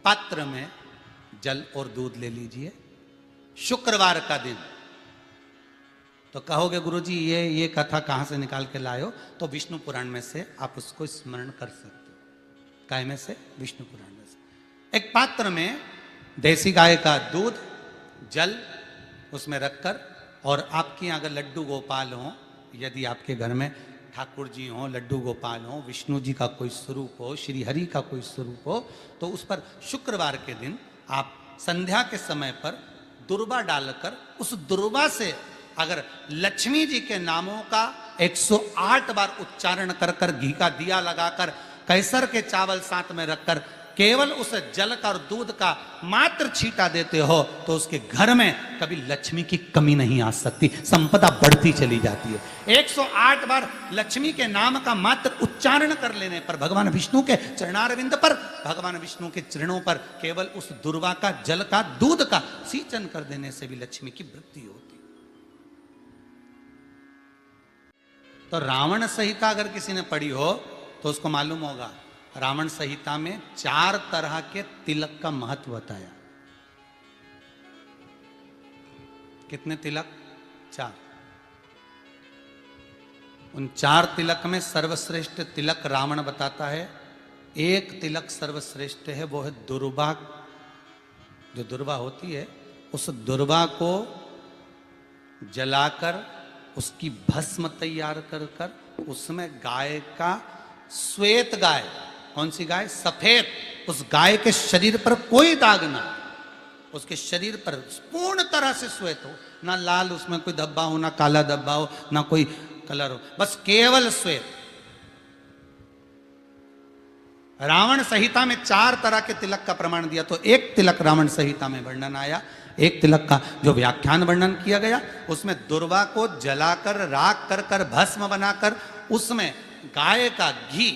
पात्र में जल और दूध ले लीजिए, शुक्रवार का दिन। तो कहोगे गुरुजी ये कथा कहां से निकाल के लाए हो? तो विष्णु पुराण में से आप उसको स्मरण कर सकते हो। काय में से? विष्णु पुराण में से। एक पात्र में देसी गाय का दूध, जल उसमें रखकर, और आपके यहाँ अगर लड्डू गोपाल हो, यदि आपके घर में ठाकुर जी हो, लड्डू गोपाल हो, विष्णु जी का कोई स्वरूप हो, श्री हरि का कोई स्वरूप हो, तो उस पर शुक्रवार के दिन आप संध्या के समय पर दुर्वा डालकर, उस दुर्वा से अगर लक्ष्मी जी के नामों का 108 बार उच्चारण कर कर, घी का दिया लगाकर, कैसर के चावल साथ में रखकर, केवल उस जल का और दूध का मात्र छींटा देते हो, तो उसके घर में कभी लक्ष्मी की कमी नहीं आ सकती, संपदा बढ़ती चली जाती है। 108 बार लक्ष्मी के नाम का मात्र उच्चारण कर लेने पर, भगवान विष्णु के चरणारविंद पर, भगवान विष्णु के चरणों पर केवल उस दुर्वा का, जल का, दूध का सिंचन कर देने से भी लक्ष्मी की वृद्धि होती। तो रावण संहिता अगर किसी ने पढ़ी हो तो उसको मालूम होगा, रावण संहिता में 4 तरह के तिलक का महत्व बताया। कितने तिलक? 4। उन 4 तिलक में सर्वश्रेष्ठ तिलक रावण बताता है। एक तिलक सर्वश्रेष्ठ है, वो है दुर्वा। जो दुर्वा होती है, उस दुर्वा को जलाकर उसकी भस्म तैयार कर कर, उसमें गाय का, श्वेत गाय, कौन सी गाय? सफेद। उस गाय के शरीर पर कोई दाग ना, उसके शरीर पर पूर्ण तरह से श्वेत हो, ना लाल उसमें कोई धब्बा हो, ना काला धब्बा हो, ना कोई कलर हो, बस केवल श्वेत। रावण संहिता में 4 तरह के तिलक का प्रमाण दिया, तो एक तिलक रावण संहिता में वर्णन आया। एक तिलक का जो व्याख्यान वर्णन किया गया, उसमें दुर्वा को जलाकर, राख कर कर, भस्म बनाकर, उसमें गाय का घी,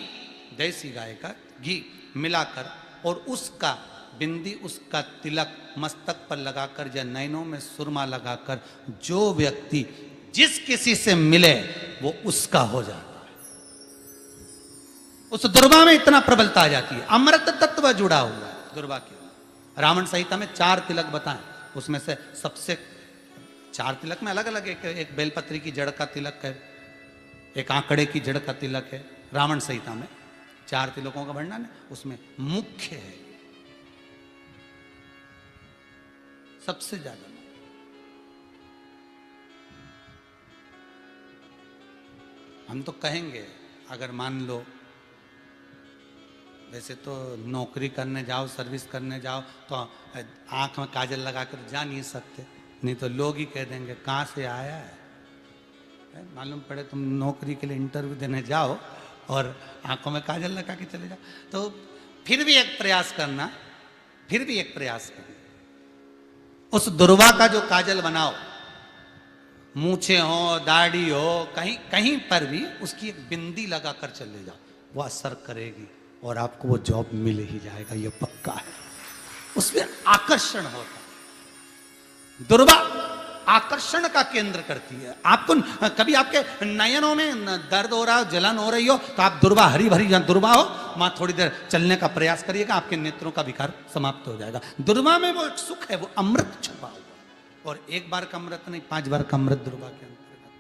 देसी गाय का घी मिलाकर, और उसका बिंदी, उसका तिलक मस्तक पर लगाकर या नैनों में सुरमा लगाकर, जो व्यक्ति जिस किसी से मिले वो उसका हो जाता है। उस दुर्वा में इतना प्रबलता आ जाती है, अमृत तत्व जुड़ा हुआ है दुर्वा के। रावण संहिता में 4 तिलक बताएं, उसमें से सबसे 4 तिलक में अलग अलग, एक बेलपत्री की जड़ का तिलक है, एक आंकड़े की जड़ का तिलक है। रावण संहिता में 4 तिलकों का वर्णन है, उसमें मुख्य है सबसे ज्यादा। हम तो कहेंगे, अगर मान लो, वैसे तो नौकरी करने जाओ, सर्विस करने जाओ, तो आंख में काजल लगा कर जा नहीं सकते, नहीं तो लोग ही कह देंगे कहाँ से आया है। मालूम पड़े तुम नौकरी के लिए इंटरव्यू देने जाओ और आंखों में काजल लगा के चले जाओ, तो फिर भी एक प्रयास करना, उस दुर्वा का जो काजल बनाओ, मूछे हो, दाढ़ी हो, कहीं कहीं पर भी उसकी एक बिंदी लगा कर चले जाओ, वो असर करेगी और आपको वो जॉब मिल ही जाएगा, ये पक्का है। उसमें आकर्षण होता है, दुर्वा आकर्षण का केंद्र करती है। आपको कभी आपके नयनों में दर्द हो रहा हो, जलन हो रही हो, तो आप दुर्वा, हरी भरी जहाँ दुर्वा हो, वहां थोड़ी देर चलने का प्रयास करिएगा, आपके नेत्रों का विकार समाप्त हो जाएगा। दुर्वा में वो एक सुख है, वो अमृत छुपा हुआ, और एक बार का अमृत नहीं, 5 बार का अमृत दुर्वा के अंतर्गत।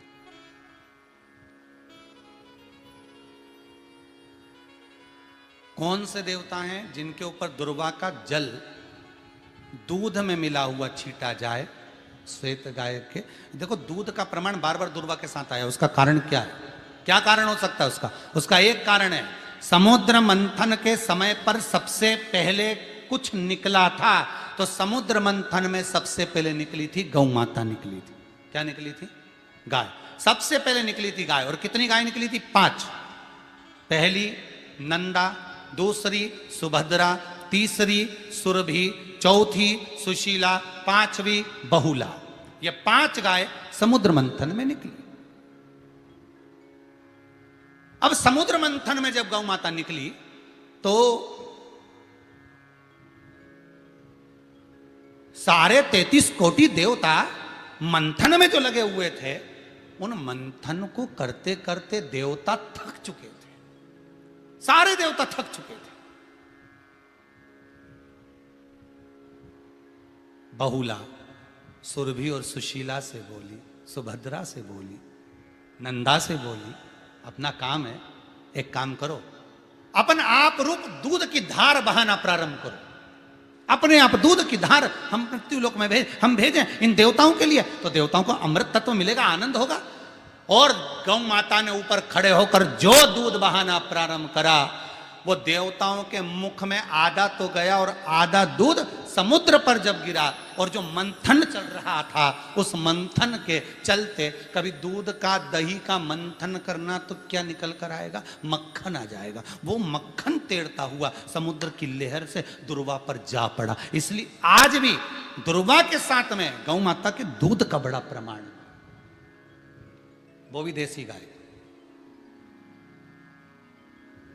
कौन से देवता हैं जिनके ऊपर दुर्वा का जल दूध में मिला हुआ छीटा जाए? श्वेत गाय के। देखो, दूध का प्रमाण बार बार दुर्वा के साथ आया, उसका कारण क्या है? क्या कारण हो सकता है उसका? उसका एक कारण है, समुद्र मंथन के समय पर सबसे पहले कुछ निकला था, तो समुद्र मंथन में सबसे पहले निकली थी गौ माता निकली थी। क्या निकली थी? गाय। सबसे पहले निकली थी गाय। और कितनी गाय निकली थी? 5। पहली नंदा, दूसरी सुभद्रा, तीसरी सुरभि, चौथी सुशीला, 5वीं बहुला। ये 5 गाय समुद्र मंथन में निकली। अब समुद्र मंथन में जब गौ माता निकली, तो सारे 33 कोटि देवता मंथन में जो लगे हुए थे, उन मंथन को करते करते देवता थक चुके थे। सारे देवता थक चुके थे। बहुला सुरभि और सुशीला से बोली, सुभद्रा से बोली, नंदा से बोली, अपना काम है, एक काम करो, अपन आप रूप दूध की धार बहाना प्रारंभ करो, अपने आप दूध की धार हम मृत्युलोक में हम भेजें इन देवताओं के लिए, तो देवताओं को अमृत तत्व मिलेगा, आनंद होगा। और गौ माता ने ऊपर खड़े होकर जो दूध बहाना प्रारंभ करा, वो देवताओं के मुख में आधा तो गया और आधा दूध समुद्र पर जब गिरा, और जो मंथन चल रहा था उस मंथन के चलते, कभी दूध का दही का मंथन करना तो क्या निकल कर आएगा, मक्खन आ जाएगा। वो मक्खन तेड़ता हुआ समुद्र की लहर से दुर्वा पर जा पड़ा। इसलिए आज भी दुर्वा के साथ में गौ माता के दूध का बड़ा प्रमाण, वो भी देसी गाय,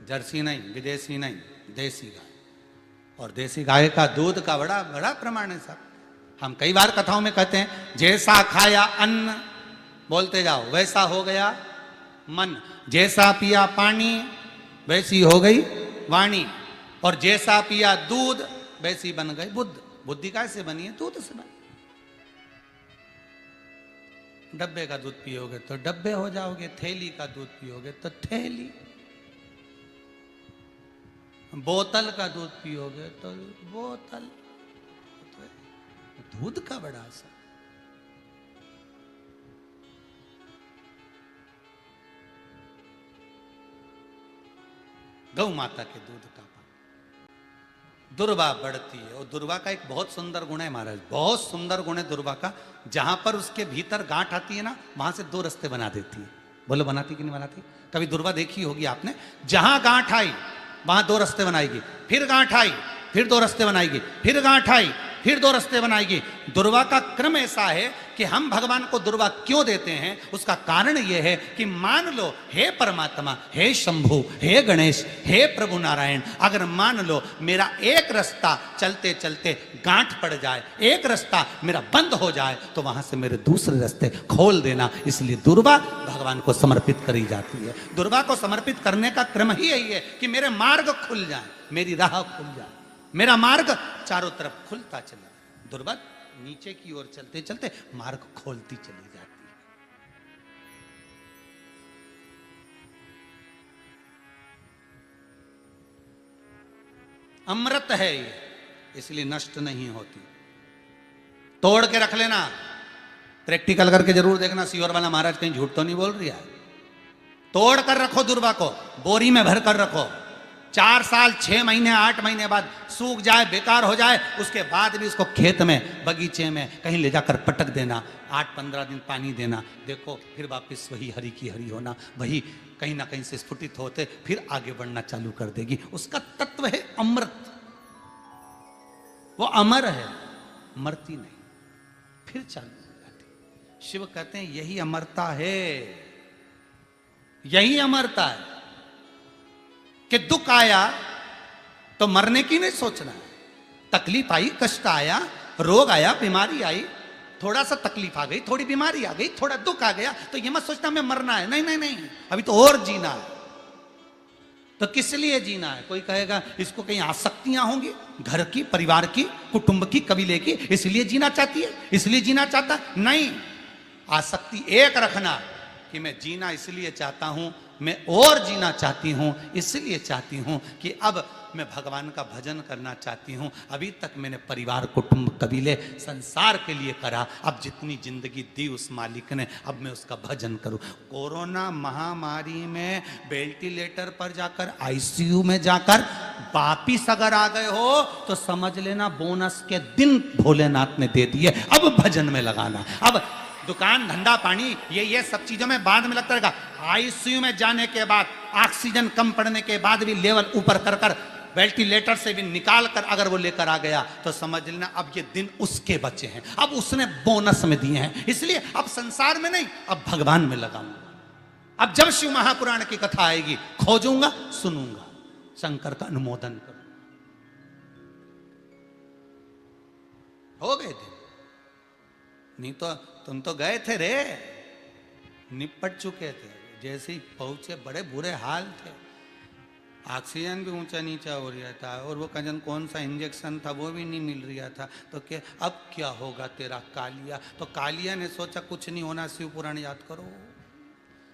जर्सी नहीं, विदेशी नहीं, देसी गाय। और देसी गाय का दूध का बड़ा बड़ा प्रमाण है साहब। हम कई बार कथाओं में कहते हैं, जैसा खाया अन्न, बोलते जाओ, वैसा हो गया मन, जैसा पिया पानी वैसी हो गई वाणी, और जैसा पिया दूध वैसी बन गई बुद्ध। बुद्धि कैसे बनी है? दूध से बनी। डब्बे का दूध पियोगे तो डब्बे हो जाओगे, थैली का दूध पियोगे तो थैली, बोतल का दूध पियोगे तो बोतल। दूध का बड़ा असर। गौ माता के दूध का पान। दुर्वा बढ़ती है, और दुर्वा का एक बहुत सुंदर गुण है महाराज, बहुत सुंदर गुण है दुर्वा का। जहां पर उसके भीतर गांठ आती है ना, वहां से दो रास्ते बना देती है। बोलो बनाती कि नहीं बनाती? कभी दुर्वा देखी होगी आपने, जहां गांठ आई वहां दो रास्ते बनाएगी, फिर गांठ आई फिर दो रास्ते बनाएगी, फिर गांठ आई फिर दो रास्ते बनाएगी। दुर्वा का क्रम ऐसा है कि हम भगवान को दुर्वा क्यों देते हैं, उसका कारण यह है कि मान लो, हे परमात्मा, हे शंभु, हे गणेश, हे प्रभु नारायण, अगर मान लो मेरा एक रास्ता चलते चलते गांठ पड़ जाए, एक रास्ता मेरा बंद हो जाए, तो वहां से मेरे दूसरे रास्ते खोल देना। इसलिए दुर्वा भगवान को समर्पित करी जाती है। दुर्वा को समर्पित करने का क्रम ही यही है कि मेरे मार्ग खुल जाए, मेरी राह खुल जाए, मेरा मार्ग चारों तरफ खुलता चले। दुर्वा नीचे की ओर चलते चलते मार्ग खोलती चली जाती है। अमृत है ये, इसलिए नष्ट नहीं होती। तोड़ के रख लेना, प्रैक्टिकल करके जरूर देखना, सीहोर वाला महाराज कहीं झूठ तो नहीं बोल रही है। तोड़ कर रखो दुर्वा को, बोरी में भर कर रखो, 4 साल 6 महीने 8 महीने बाद सूख जाए, बेकार हो जाए, उसके बाद भी उसको खेत में, बगीचे में कहीं ले जाकर पटक देना, 8-15 दिन पानी देना, देखो फिर वापस वही हरी की हरी होना, वही कहीं ना कहीं से स्फुटित होते फिर आगे बढ़ना चालू कर देगी। उसका तत्व है अमृत, वो अमर है, मरती नहीं, फिर चालू हो जाती। शिव कहते हैं यही अमरता है, यही अमरता है कि दुख आया तो मरने की नहीं सोचना है। तकलीफ आई, कष्ट आया, रोग आया, बीमारी आई, थोड़ा सा तकलीफ आ गई, थोड़ी बीमारी आ गई, थोड़ा दुख आ गया, तो ये मत सोचना मैं मरना है। नहीं नहीं नहीं, अभी तो और जीना है। तो किस लिए जीना है? कोई कहेगा इसको कहीं आसक्तियां होंगी, घर की, परिवार की, कुटुंब की, कबीले की, इसलिए जीना चाहती है, इसलिए जीना चाहता। नहीं, आसक्ति एक रखना कि मैं जीना इसलिए चाहता हूं, मैं और जीना चाहती हूं, इसलिए चाहती हूं कि अब मैं भगवान का भजन करना चाहती हूं। अभी तक मैंने परिवार, कुटुंब, कबीले, संसार के लिए करा, अब जितनी जिंदगी दी उस मालिक ने, अब मैं उसका भजन करूं। कोरोना महामारी में वेंटिलेटर पर जाकर, आईसीयू में जाकर वापिस अगर आ गए हो तो समझ लेना बोनस के दिन भोलेनाथ ने दे दिए। अब भजन में लगाना, अब दुकान, धंधा, पानी, ये सब चीजों में बाद में लगता रहेगा। आईसीयू में जाने के बाद, ऑक्सीजन कम पड़ने के बाद भी लेवल ऊपर कर कर, वेंटिलेटर से भी निकाल कर अगर वो लेकर आ गया तो समझ लेना अब ये दिन उसके बचे हैं, अब उसने बोनस में दिए हैं। इसलिए अब संसार में नहीं, अब भगवान में लगाऊंगा। अब जब शिव महापुराण की कथा आएगी खोजूंगा, सुनूंगा, शंकर का अनुमोदन करूंगा। हो गए दिन, नहीं तो तुम तो गए थे रे, निपट चुके थे। जैसे ही पहुंचे बड़े बुरे हाल थे। ऑक्सीजन भी ऊंचा नीचा हो रहा था और वो कजन कौन सा इंजेक्शन था वो भी नहीं मिल रहा था। तो क्या अब क्या होगा तेरा कालिया? तो कालिया ने सोचा कुछ नहीं होना, शिव पुराण याद करो।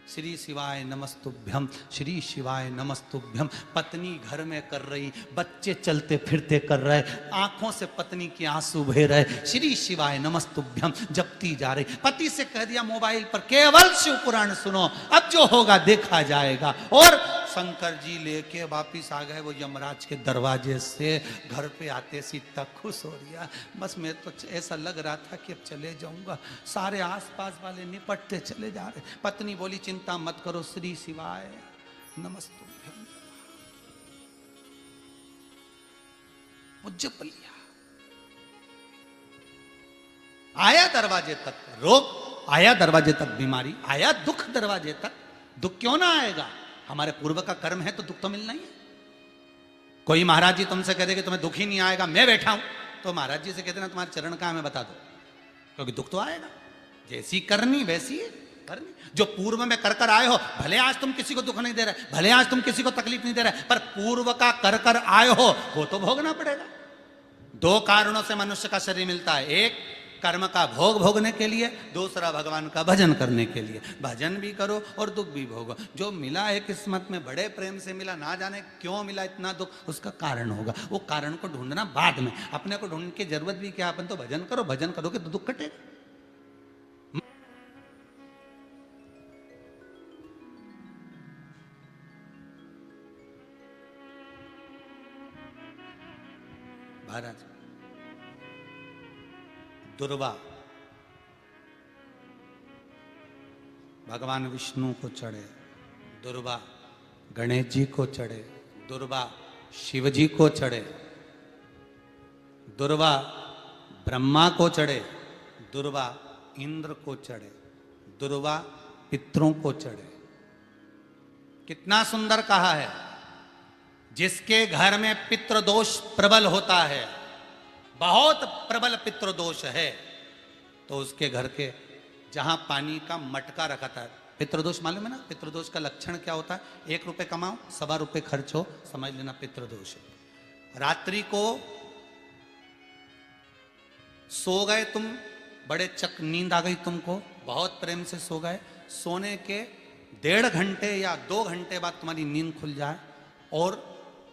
श्री शिवाय नमस्तुभ्यम, श्री शिवाय नमस्तुभ्यम। पत्नी घर में कर रही, बच्चे चलते फिरते कर रहे, आंखों से पत्नी के आंसू बह रहे, श्री शिवाय नमस्तुभ्यम जपती जा रही। पति से कह दिया मोबाइल पर केवल शिव पुराण सुनो, अब जो होगा देखा जाएगा। और शंकर जी लेके वापिस आ गए वो यमराज के दरवाजे से। घर पे आते सीता खुश हो रही, बस मैं तो ऐसा लग रहा था कि अब चले जाऊंगा। सारे आसपास वाले निपटते चले जा रहे। पत्नी बोली चिंता मत करो, श्री शिवाय नमस्तुभ्यम वो जप लिया। आया दरवाजे तक रोग, आया दरवाजे तक बीमारी, आया दुख दरवाजे तक। दुख क्यों ना आएगा? हमारे पूर्व का कर्म है तो दुख तो मिलना ही है। कोई महाराज जी तुमसे कह दे कि तुम्हें दुख ही नहीं आएगा, मैं बैठा हूं, तो महाराज जी से कहते ना तुम्हारे चरण कहां, हमें बता दो, क्योंकि दुख तो आएगा। जैसी करनी वैसी करनी। जो पूर्व में कर कर आए हो, भले आज तुम किसी को दुख नहीं दे रहे, भले आज तुम किसी को तकलीफ नहीं दे रहे, पर पूर्व का कर कर आए हो वो तो भोगना पड़ेगा। दो कारणों से मनुष्य का शरीर मिलता है, एक कर्म का भोग भोगने के लिए, दूसरा भगवान का भजन करने के लिए। भजन भी करो और दुख भी भोगो। जो मिला है किस्मत में, बड़े प्रेम से मिला, ना जाने क्यों मिला इतना दुख, उसका कारण होगा। वो कारण को ढूंढना बाद में, अपने को ढूंढने की जरूरत भी क्या? अपन तो भजन करो, भजन करोगे तो दुख कटेगा। महाराज दुर्वा भगवान विष्णु को चढ़े, दुर्वा गणेश जी को चढ़े, दुर्वा शिव जी को चढ़े, दुर्वा ब्रह्मा को चढ़े, दुर्वा इंद्र को चढ़े, दुर्वा पितरों को चढ़े। कितना सुंदर कहा है। जिसके घर में पितृदोष प्रबल होता है, बहुत प्रबल पितृदोष है, तो उसके घर के जहां पानी का मटका रखा था, पितृदोष मालूम है ना? पितृदोष का लक्षण क्या होता है? 1 रुपए कमाओ, 1.25 रुपए खर्च हो, समझ लेना पितृदोष है। रात्रि को सो गए तुम, बड़े चक नींद आ गई तुमको, बहुत प्रेम से सो गए, सोने के 1.5 घंटे या 2 घंटे बाद तुम्हारी नींद खुल जाए और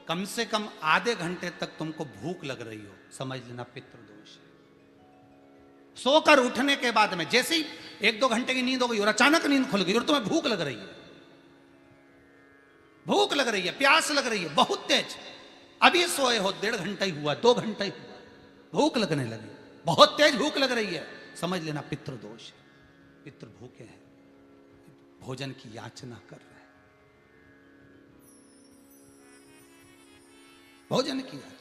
कम से कम आधे घंटे तक तुमको भूख लग रही हो, समझ लेना पितृदोष है। सोकर उठने के बाद में जैसे ही 1-2 घंटे की नींद हो गई और अचानक नींद खुल गई और तुम्हें भूख लग रही है, भूख लग रही है, प्यास लग रही है बहुत तेज, अभी सोए हो, 1.5 घंटा ही हुआ, 2 घंटा ही हुआ, भूख लगने लगी, बहुत तेज भूख लग रही है, समझ लेना पितृदोष है। पितृ भूखे हैं, भोजन की याचना कर रहे हैं, भोजन की याचना।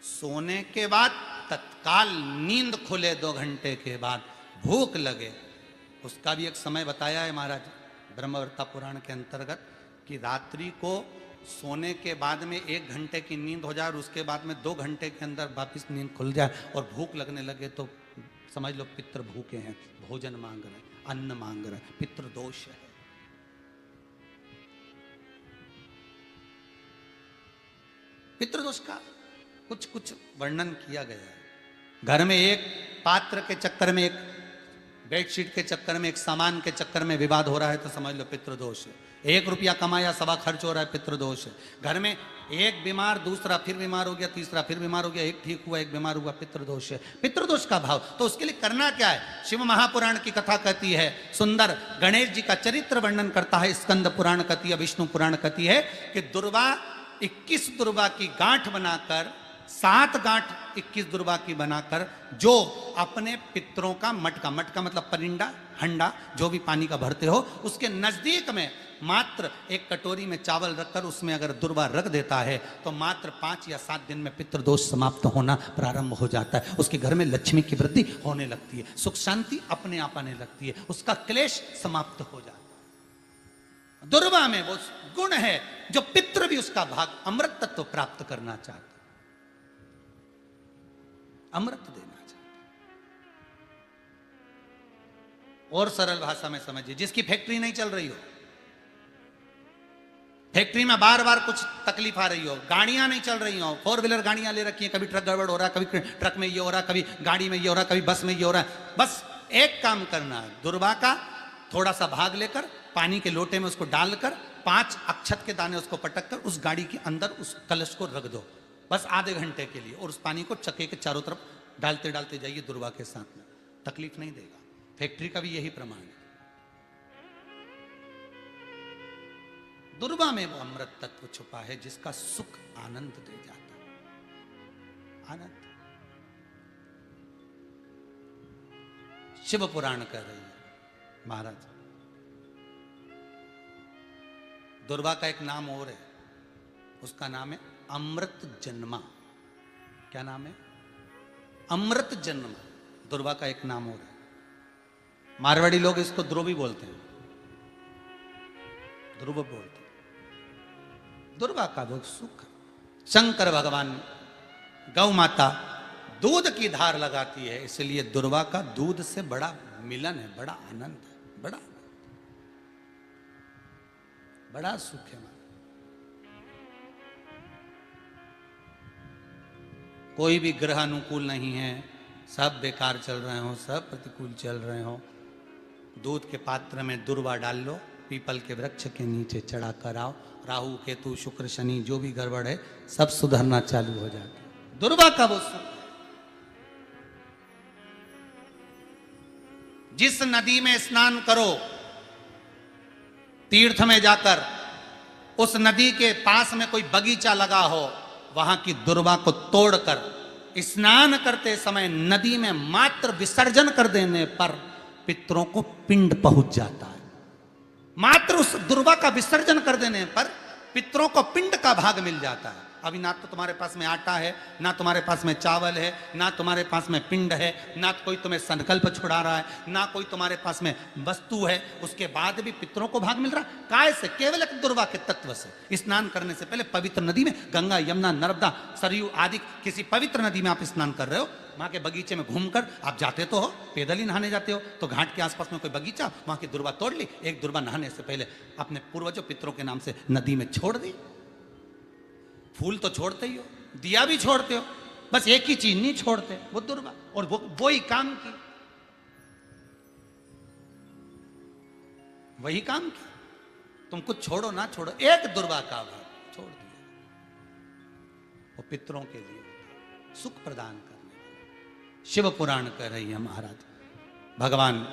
सोने के बाद तत्काल नींद खुले 2 घंटे के बाद, भूख लगे, उसका भी एक समय बताया है महाराज ब्रह्मवर्ता पुराण के अंतर्गत कि रात्रि को सोने के बाद में 1 घंटे की नींद हो जाए और उसके बाद में 2 घंटे के अंदर वापिस नींद खुल जाए और भूख लगने लगे तो समझ लो पितृ भूखे हैं, भोजन मांग रहे, अन्न मांग रहे, पितृदोष है। पितृदोष का कुछ कुछ वर्णन किया गया है। घर में एक पात्र के चक्कर में, एक बेडशीट के चक्कर में, एक सामान के चक्कर में विवाद हो रहा है तो समझ लो पितृदोष है। 1 रुपया कमाया, 1.25 खर्च हो रहा है, पितृदोष है। घर में एक बीमार, दूसरा फिर बीमार हो गया, तीसरा फिर बीमार हो गया, एक ठीक हुआ, एक बीमार हुआ, पितृदोष है। पितृदोष का भाव, तो उसके लिए करना क्या है? शिव महापुराण की कथा कहती है सुंदर, गणेश जी का चरित्र वर्णन करता है स्कंद पुराण कहती है, विष्णु पुराण कहती है कि दुर्वा 21 दुर्वा की गांठ बनाकर, 7 गांठ 21 दुर्वा की बनाकर, जो अपने पितरों का मटका, मटका मतलब परिंडा, हंडा, जो भी पानी का भरते हो, उसके नजदीक में मात्र एक कटोरी में चावल रखकर उसमें अगर दुर्वा रख देता है तो मात्र 5 या 7 दिन में पितृदोष समाप्त होना प्रारंभ हो जाता है। उसके घर में लक्ष्मी की वृद्धि होने लगती है, सुख शांति अपने आप आने लगती है, उसका क्लेश समाप्त हो जाता है। दुर्वा में वो गुण है जो पितृ भी उसका भाग अमृत तत्व प्राप्त करना चाहता, अमृत देना चाहता। और सरल भाषा में समझिए, जिसकी फैक्ट्री नहीं चल रही हो, फैक्ट्री में बार बार कुछ तकलीफ आ रही हो, गाड़ियां नहीं चल रही हो, 4 व्हीलर गाड़ियां ले रखी हैं, कभी ट्रक गड़बड़ हो रहा है, कभी ट्रक में ये हो रहा है, कभी गाड़ी में ये हो रहा है, कभी बस में ये हो रहा है। बस एक काम करना है, दुर्वा का थोड़ा सा भाग लेकर पानी के लोटे में उसको डालकर 5 अक्षत के दाने उसको पटक कर उस गाड़ी के अंदर उस कलश को रख दो, बस आधे घंटे के लिए, और उस पानी को चक्के के चारों तरफ डालते डालते जाइए दुर्वा के साथ में, तकलीफ नहीं देगा। फैक्ट्री का भी यही प्रमाण है। दुर्वा में वो अमृत तत्व छुपा है जिसका सुख आनंद दे जाता है। आनंद। शिव पुराण कह रही है महाराज, दुर्वा का एक नाम और है, उसका नाम है अमृत जन्मा। क्या नाम है? अमृत जन्मा। दुर्वा का एक नाम और है। मारवाड़ी लोग इसको ध्रुव भी बोलते हैं, ध्रुव बोलते हैं। दुर्वा का वो सुख। शंकर भगवान गौ माता दूध की धार लगाती है, इसलिए दुर्वा का दूध से बड़ा मिलन है, बड़ा आनंद है, बड़ा सुख है। कोई भी ग्रह अनुकूल नहीं है, सब बेकार चल रहे हो, सब प्रतिकूल चल रहे हो, दूध के पात्र में दुर्वा डाल लो, पीपल के वृक्ष के नीचे चढ़ा कर आओ, राहु केतु शुक्र शनि जो भी गड़बड़ है सब सुधरना चालू हो जाता है। दुर्वा का वो सुख। जिस नदी में स्नान करो, तीर्थ में जाकर उस नदी के पास में कोई बगीचा लगा हो, वहां की दुर्वा को तोड़कर स्नान करते समय नदी में मात्र विसर्जन कर देने पर पितरों को पिंड पहुंच जाता है। मात्र उस दुर्वा का विसर्जन कर देने पर पितरों को पिंड का भाग मिल जाता है। अभी ना तो तुम्हारे पास में आटा है, ना तुम्हारे पास में चावल है, ना तुम्हारे पास में पिंड है, ना कोई तुम्हें संकल्प छुड़ा रहा है, ना कोई तुम्हारे पास में वस्तु है, उसके बाद भी पितरों को भाग मिल रहा है। काय से? केवल एक दुर्वा के तत्व से। स्नान करने से पहले पवित्र नदी में, गंगा यमुना नर्मदा सरयू आदि किसी पवित्र नदी में आप स्नान कर रहे हो, वहां के बगीचे में घूमकर आप जाते तो हो, पैदल ही नहाने जाते हो, तो घाट के आसपास में कोई बगीचा, वहां की दुर्वा तोड़ ली, एक दुर्वा नहाने से पहले अपने पूर्वजों पितरों के नाम से नदी में छोड़ दी। फूल तो छोड़ते ही हो, दिया भी छोड़ते हो, बस एक ही चीज नहीं छोड़ते, वो दुर्वा। और वो ही काम की, वही काम की। तुम कुछ छोड़ो ना छोड़ो, एक दुर्वा का भाग छोड़ दिया, वो पितरों के लिए सुख प्रदान करने वाला। शिव पुराण कह रही है महाराज, भगवान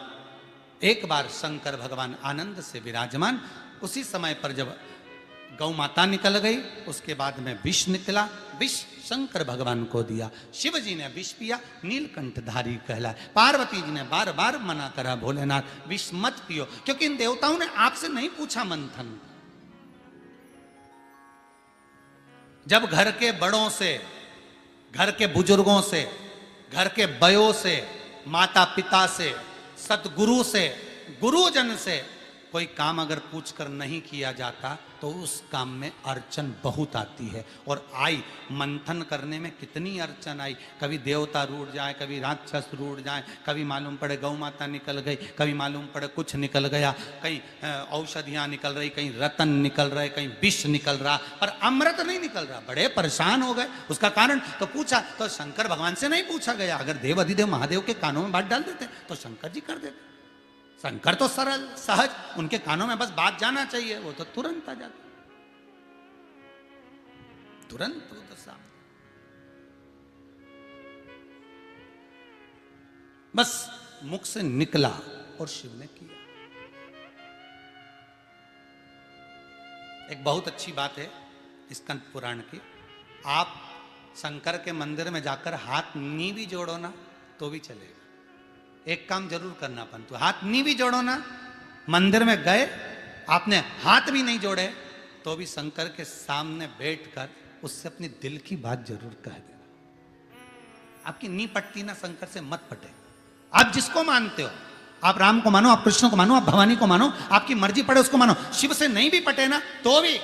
एक बार शंकर भगवान आनंद से विराजमान, उसी समय पर जब गौ माता निकल गई, उसके बाद में विष निकला, विष शंकर भगवान को दिया। शिव जी ने विष पिया, नीलकंठधारी कहला। पार्वती जी ने बार बार मना करा, भोलेनाथ विष मत पियो, क्योंकि इन देवताओं ने आपसे नहीं पूछा मंथन। जब घर के बड़ों से, घर के बुजुर्गों से, घर के बयों से, माता पिता से, सतगुरु से, गुरुजन से कोई काम अगर पूछकर नहीं किया जाता तो उस काम में अड़चन बहुत आती है। और आई, मंथन करने में कितनी अड़चन आई। कभी देवता रूठ जाए, कभी राक्षस रूठ जाए, कभी मालूम पड़े गौ माता निकल गई, कभी मालूम पड़े कुछ निकल गया, कहीं औषधियां निकल रही, कहीं रतन निकल रहे, कहीं विष निकल रहा, पर अमृत नहीं निकल रहा। बड़े परेशान हो गए। उसका कारण तो पूछा तो शंकर भगवान से नहीं पूछा गया। अगर देव अधिदेव महादेव के कानों में बात डाल देते तो शंकर जी कर देते। शंकर तो सरल सहज, उनके कानों में बस बात जाना चाहिए, वो तो तुरंत आ जाता, तुरंत वो तो सामने। बस मुख से निकला और शिव ने किया। एक बहुत अच्छी बात है स्कंद पुराण की, आप शंकर के मंदिर में जाकर हाथ नी भी जोड़ो ना तो भी चलेगा। एक काम जरूर करना, परंतु हाथ नी भी जोड़ो ना। मंदिर में गए, आपने हाथ भी नहीं जोड़े तो भी शंकर के सामने बैठकर उससे अपनी दिल की बात जरूर कह देना। आपकी नी पटती ना शंकर से मत पटे। आप जिसको मानते हो, आप राम को मानो, आप कृष्ण को मानो, आप भवानी को मानो, आपकी मर्जी पड़े उसको मानो। शिव से नहीं भी पटे ना तो भी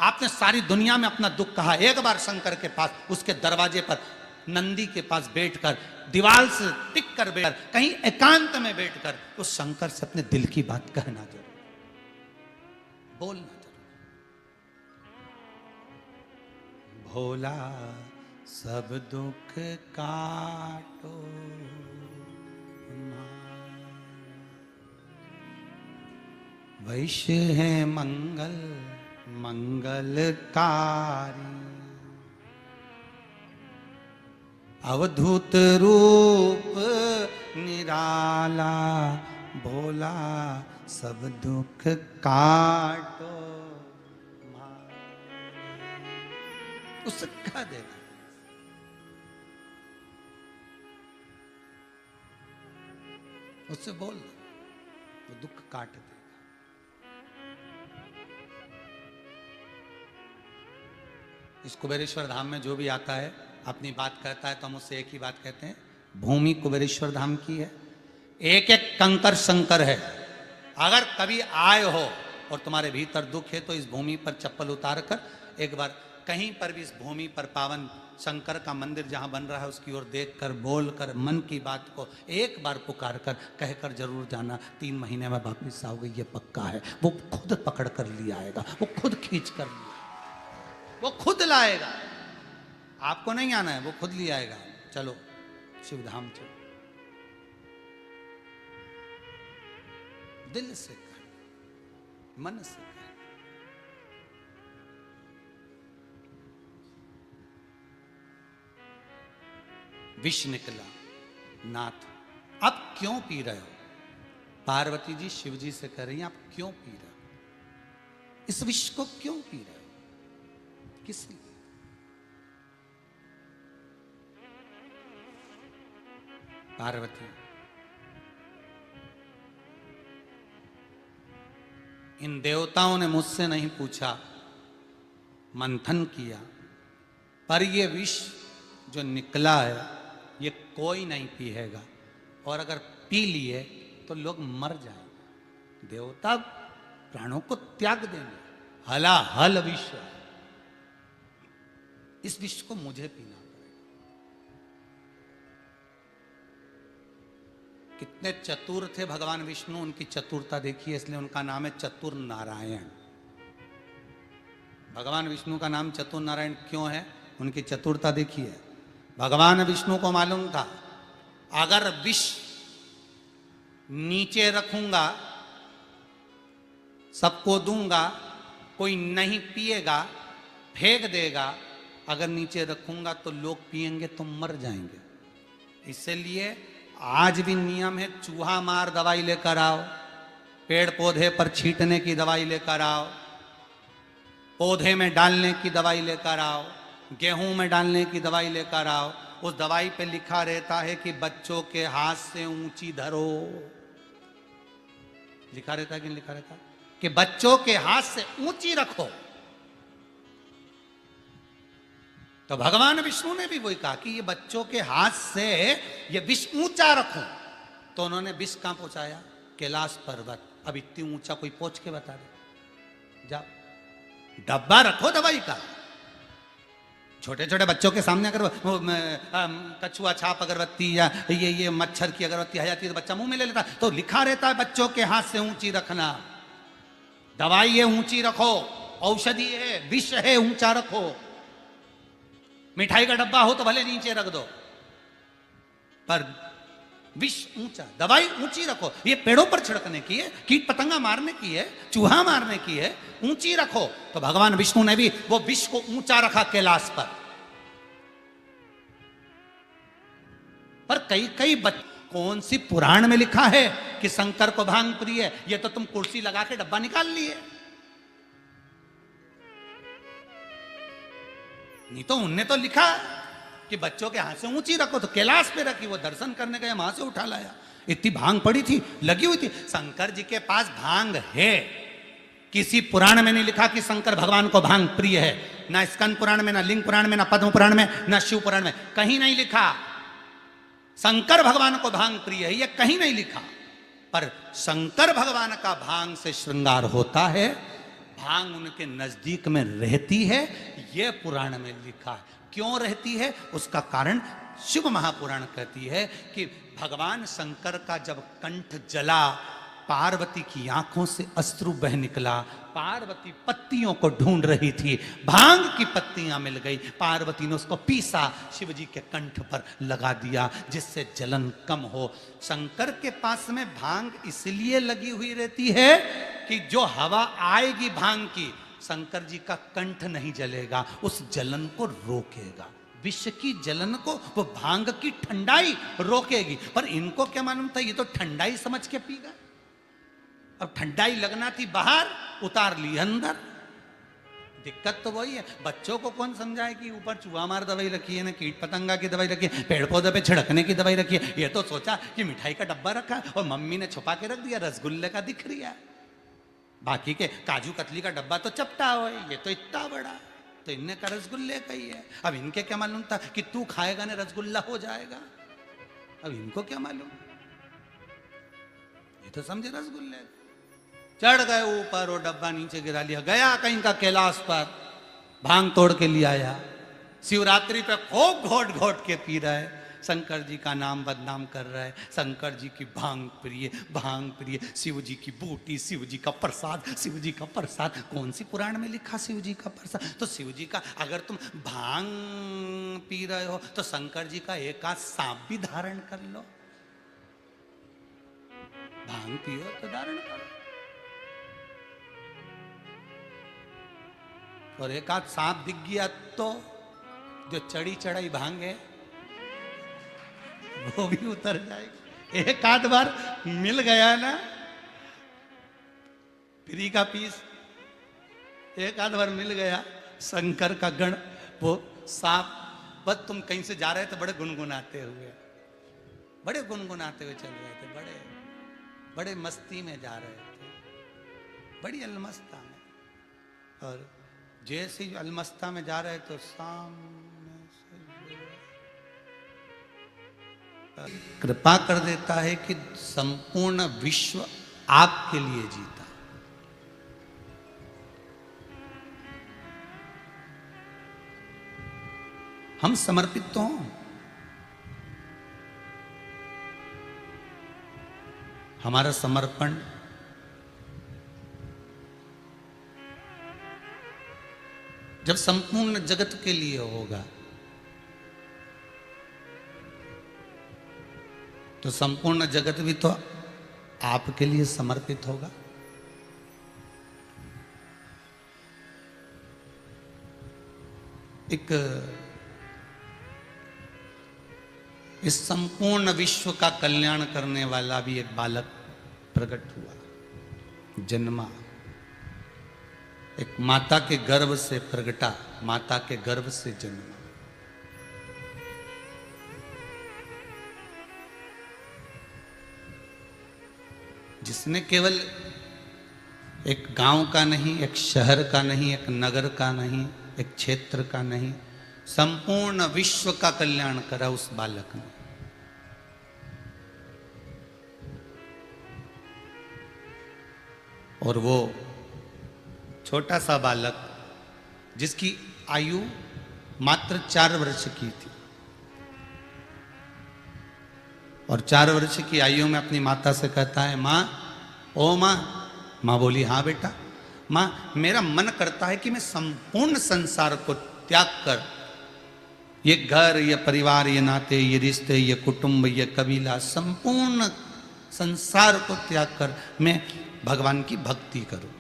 आपने सारी दुनिया में अपना दुख कहा, एक बार शंकर के पास, उसके दरवाजे पर नंदी के पास बैठकर, दीवार से टिक कर बैठकर, कहीं एकांत में बैठकर उस शंकर से अपने दिल की बात कहना जरूर, बोलना जरूर। भोला सब दुख काटो वैश्य है मंगल मंगलकारी अवधूत रूप निराला भोला सब दुख काटो उससे कह देगा उससे बोल वो दुख काट देगा। इस कुबेरेश्वर धाम में जो भी आता है अपनी बात कहता है तो हम उससे एक ही बात कहते हैं, भूमि कुबेरेश्वर धाम की है, एक एक कंकर शंकर है। अगर कभी आए हो और तुम्हारे भीतर दुख है तो इस भूमि पर चप्पल उतार कर एक बार कहीं पर भी इस भूमि पर पावन शंकर का मंदिर जहां बन रहा है उसकी ओर देख कर बोल कर मन की बात को एक बार पुकार कर कहकर जरूर जाना, 3 महीने में वापिस आओगे ये पक्का है। वो खुद पकड़ कर लिया आएगा, वो खुद खींच कर लिया, वो खुद लाएगा, आपको नहीं आना है, वो खुद ले आएगा। चलो शिवधाम चलो, दिल से कह, मन से कह। विष निकला नाथ, अब क्यों पी रहे हो? पार्वती जी शिव जी से कह रही हैं आप क्यों पी रहे हो? इस विष को क्यों पी रहे हो? किस लिए? पार्वती, इन देवताओं ने मुझसे नहीं पूछा, मंथन किया, पर ये विष जो निकला है ये कोई नहीं पिएगा, और अगर पी लिए तो लोग मर जाएंगे, देवता प्राणों को त्याग देंगे। हला हल विष, इस विष को मुझे पीना पड़ेगा। कितने चतुर थे भगवान विष्णु, उनकी चतुरता देखिए, इसलिए उनका नाम है चतुर नारायण। भगवान विष्णु का नाम चतुर नारायण क्यों है? उनकी चतुरता देखिए। भगवान विष्णु को मालूम था अगर विष नीचे रखूंगा, सबको दूंगा, कोई नहीं पिएगा, फेंक देगा, अगर नीचे रखूंगा तो लोग पिएंगे तो मर जाएंगे। इसलिए आज भी नियम है, चूहा मार दवाई लेकर आओ, पेड़ पौधे पर छींटने की दवाई लेकर आओ, पौधे में डालने की दवाई लेकर आओ, गेहूं में डालने की दवाई लेकर आओ। उस दवाई पे लिखा रहता है कि बच्चों के हाथ से ऊंची धरो, लिखा रहता है कि नहीं लिखा रहता? कि बच्चों के हाथ से ऊंची रखो। तो भगवान विष्णु ने भी वही कहा कि ये बच्चों के हाथ से ये विष ऊंचा रखो। तो उन्होंने विष कहां पहुंचाया? कैलाश पर्वत। अब इतनी ऊंचा कोई पहुंच के बता दे? जाओ, डब्बा रखो दवाई का, छोटे छोटे बच्चों के सामने अगर कछुआ छाप अगरबत्ती या ये मच्छर की अगरबत्ती आ जाती है तो बच्चा मुंह में ले लेता। तो लिखा रहता है बच्चों के हाथ से ऊंची रखना, दवाई है ऊंची रखो, औषधि है, विष है ऊंचा रखो। मिठाई का डब्बा हो तो भले नीचे रख दो, पर विष ऊंचा, दवाई ऊंची रखो। ये पेड़ों पर छिड़कने की है, कीट पतंगा मारने की है, चूहा मारने की है, ऊंची रखो। तो भगवान विष्णु ने भी वो विष को ऊंचा रखा कैलाश पर कई कौन सी पुराण में लिखा है कि शंकर को भांग प्रिय है? ये तो तुम कुर्सी लगा के डब्बा निकाल लिए। नहीं तो उनने तो लिखा कि बच्चों के हाथ से ऊंची रखो, तो कैलाश पे रखी, वो दर्शन करने गए, वहां से उठा लाया। इतनी भांग पड़ी थी, लगी हुई थी। शंकर जी के पास भांग है, किसी पुराण में नहीं लिखा कि शंकर भगवान को भांग प्रिय है। ना स्कंद पुराण में, ना लिंग पुराण में, ना पद्म पुराण में, ना शिव पुराण में, कहीं नहीं लिखा शंकर भगवान को भांग प्रिय है, ये कहीं नहीं लिखा। पर शंकर भगवान का भांग से श्रृंगार होता है, भांग उनके नजदीक में रहती है, यह पुराण में लिखा है। क्यों रहती है? उसका कारण शिव महापुराण कहती है कि भगवान शंकर का जब कंठ जला पार्वती की आंखों से अश्रु बह निकला। पार्वती पत्तियों को ढूंढ रही थी, भांग की पत्तियां मिल गई। पार्वती ने उसको पीसा, शिवजी के कंठ पर लगा दिया जिससे जलन कम हो। शंकर के पास में भांग इसलिए लगी हुई रहती है कि जो हवा आएगी भांग की, शंकर जी का कंठ नहीं जलेगा, उस जलन को रोकेगा। विष की जलन को वो भांग की ठंडाई रोकेगी। पर इनको क्या मालूम था, ये तो ठंडाई समझ के पी गए। अब ठंडाई लगना थी बाहर, उतार ली अंदर। दिक्कत तो वही है। बच्चों को कौन समझाए कि ऊपर चूहा मार दवाई रखी है ना, कीट पतंगा की दवाई रखी है, पेड़ पौधे पे छिड़कने की दवाई रखी है। ये तो सोचा कि मिठाई का डब्बा रखा और मम्मी ने छुपा के रख दिया, रसगुल्ले का दिख रही है। बाकी के काजू कतली का डब्बा तो चपटा हो, ये तो इतना बड़ा, तो इनने का रसगुल्ले का ही है। अब इनके क्या मालूम था कि तू खाएगा ना रसगुल्ला हो जाएगा। अब इनको क्या मालूम, ये तो समझे रसगुल्ले। चढ़ गए ऊपर और डब्बा नीचे गिरा लिया। गया कहीं का कैलाश पर, भांग तोड़ के लिया आया। शिवरात्रि पे खूब घोट घोट के पी रहा है, शंकर जी का नाम बदनाम कर रहा है। शंकर जी की भांग प्रिय, भांग प्रिय, शिव जी की बूटी, शिव जी का प्रसाद, शिव जी का प्रसाद। कौन सी पुराण में लिखा शिव जी का प्रसाद? तो शिव जी का, अगर तुम भांग पी रहे हो तो शंकर जी का एक आध सांप भी धारण कर लो। भांग पियो तो धारण करो, और एक आध सांप दिख गया तो जो चढ़ी चढ़ाई भांग है वो भी उतर जाएगी। एक आध बार मिल गया ना फ्री का पीस, एक आध बार मिल गया शंकर का गण, वो सांप, बस तुम कहीं से जा रहे थे बड़े गुनगुनाते हुए, बड़े गुनगुनाते हुए चल रहे थे, बड़े बड़े मस्ती में जा रहे थे, बड़ी अलमस्ता में। और जैसे ही अलमस्ता में जा रहे तो सामने से कृपा कर देता है कि संपूर्ण विश्व आपके लिए जीता। हम समर्पित तो हों, हमारा समर्पण जब संपूर्ण जगत के लिए होगा तो संपूर्ण जगत भी तो आपके लिए समर्पित होगा। एक इस संपूर्ण विश्व का कल्याण करने वाला भी एक बालक प्रकट हुआ, जन्मा, एक माता के गर्भ से प्रगटा, माता के गर्भ से जन्मा। जिसने केवल एक गांव का नहीं, एक शहर का नहीं, एक नगर का नहीं, एक क्षेत्र का नहीं, संपूर्ण विश्व का कल्याण करा उस बालक ने। और वो छोटा सा बालक जिसकी आयु मात्र 4 वर्ष की थी, और 4 वर्ष की आयु में अपनी माता से कहता है, माँ, ओ माँ। माँ बोली, हाँ बेटा। माँ, मेरा मन करता है कि मैं संपूर्ण संसार को त्याग कर, ये घर, ये परिवार, ये नाते, ये रिश्ते, ये कुटुंब, ये कबीला, संपूर्ण संसार को त्याग कर मैं भगवान की भक्ति करूं।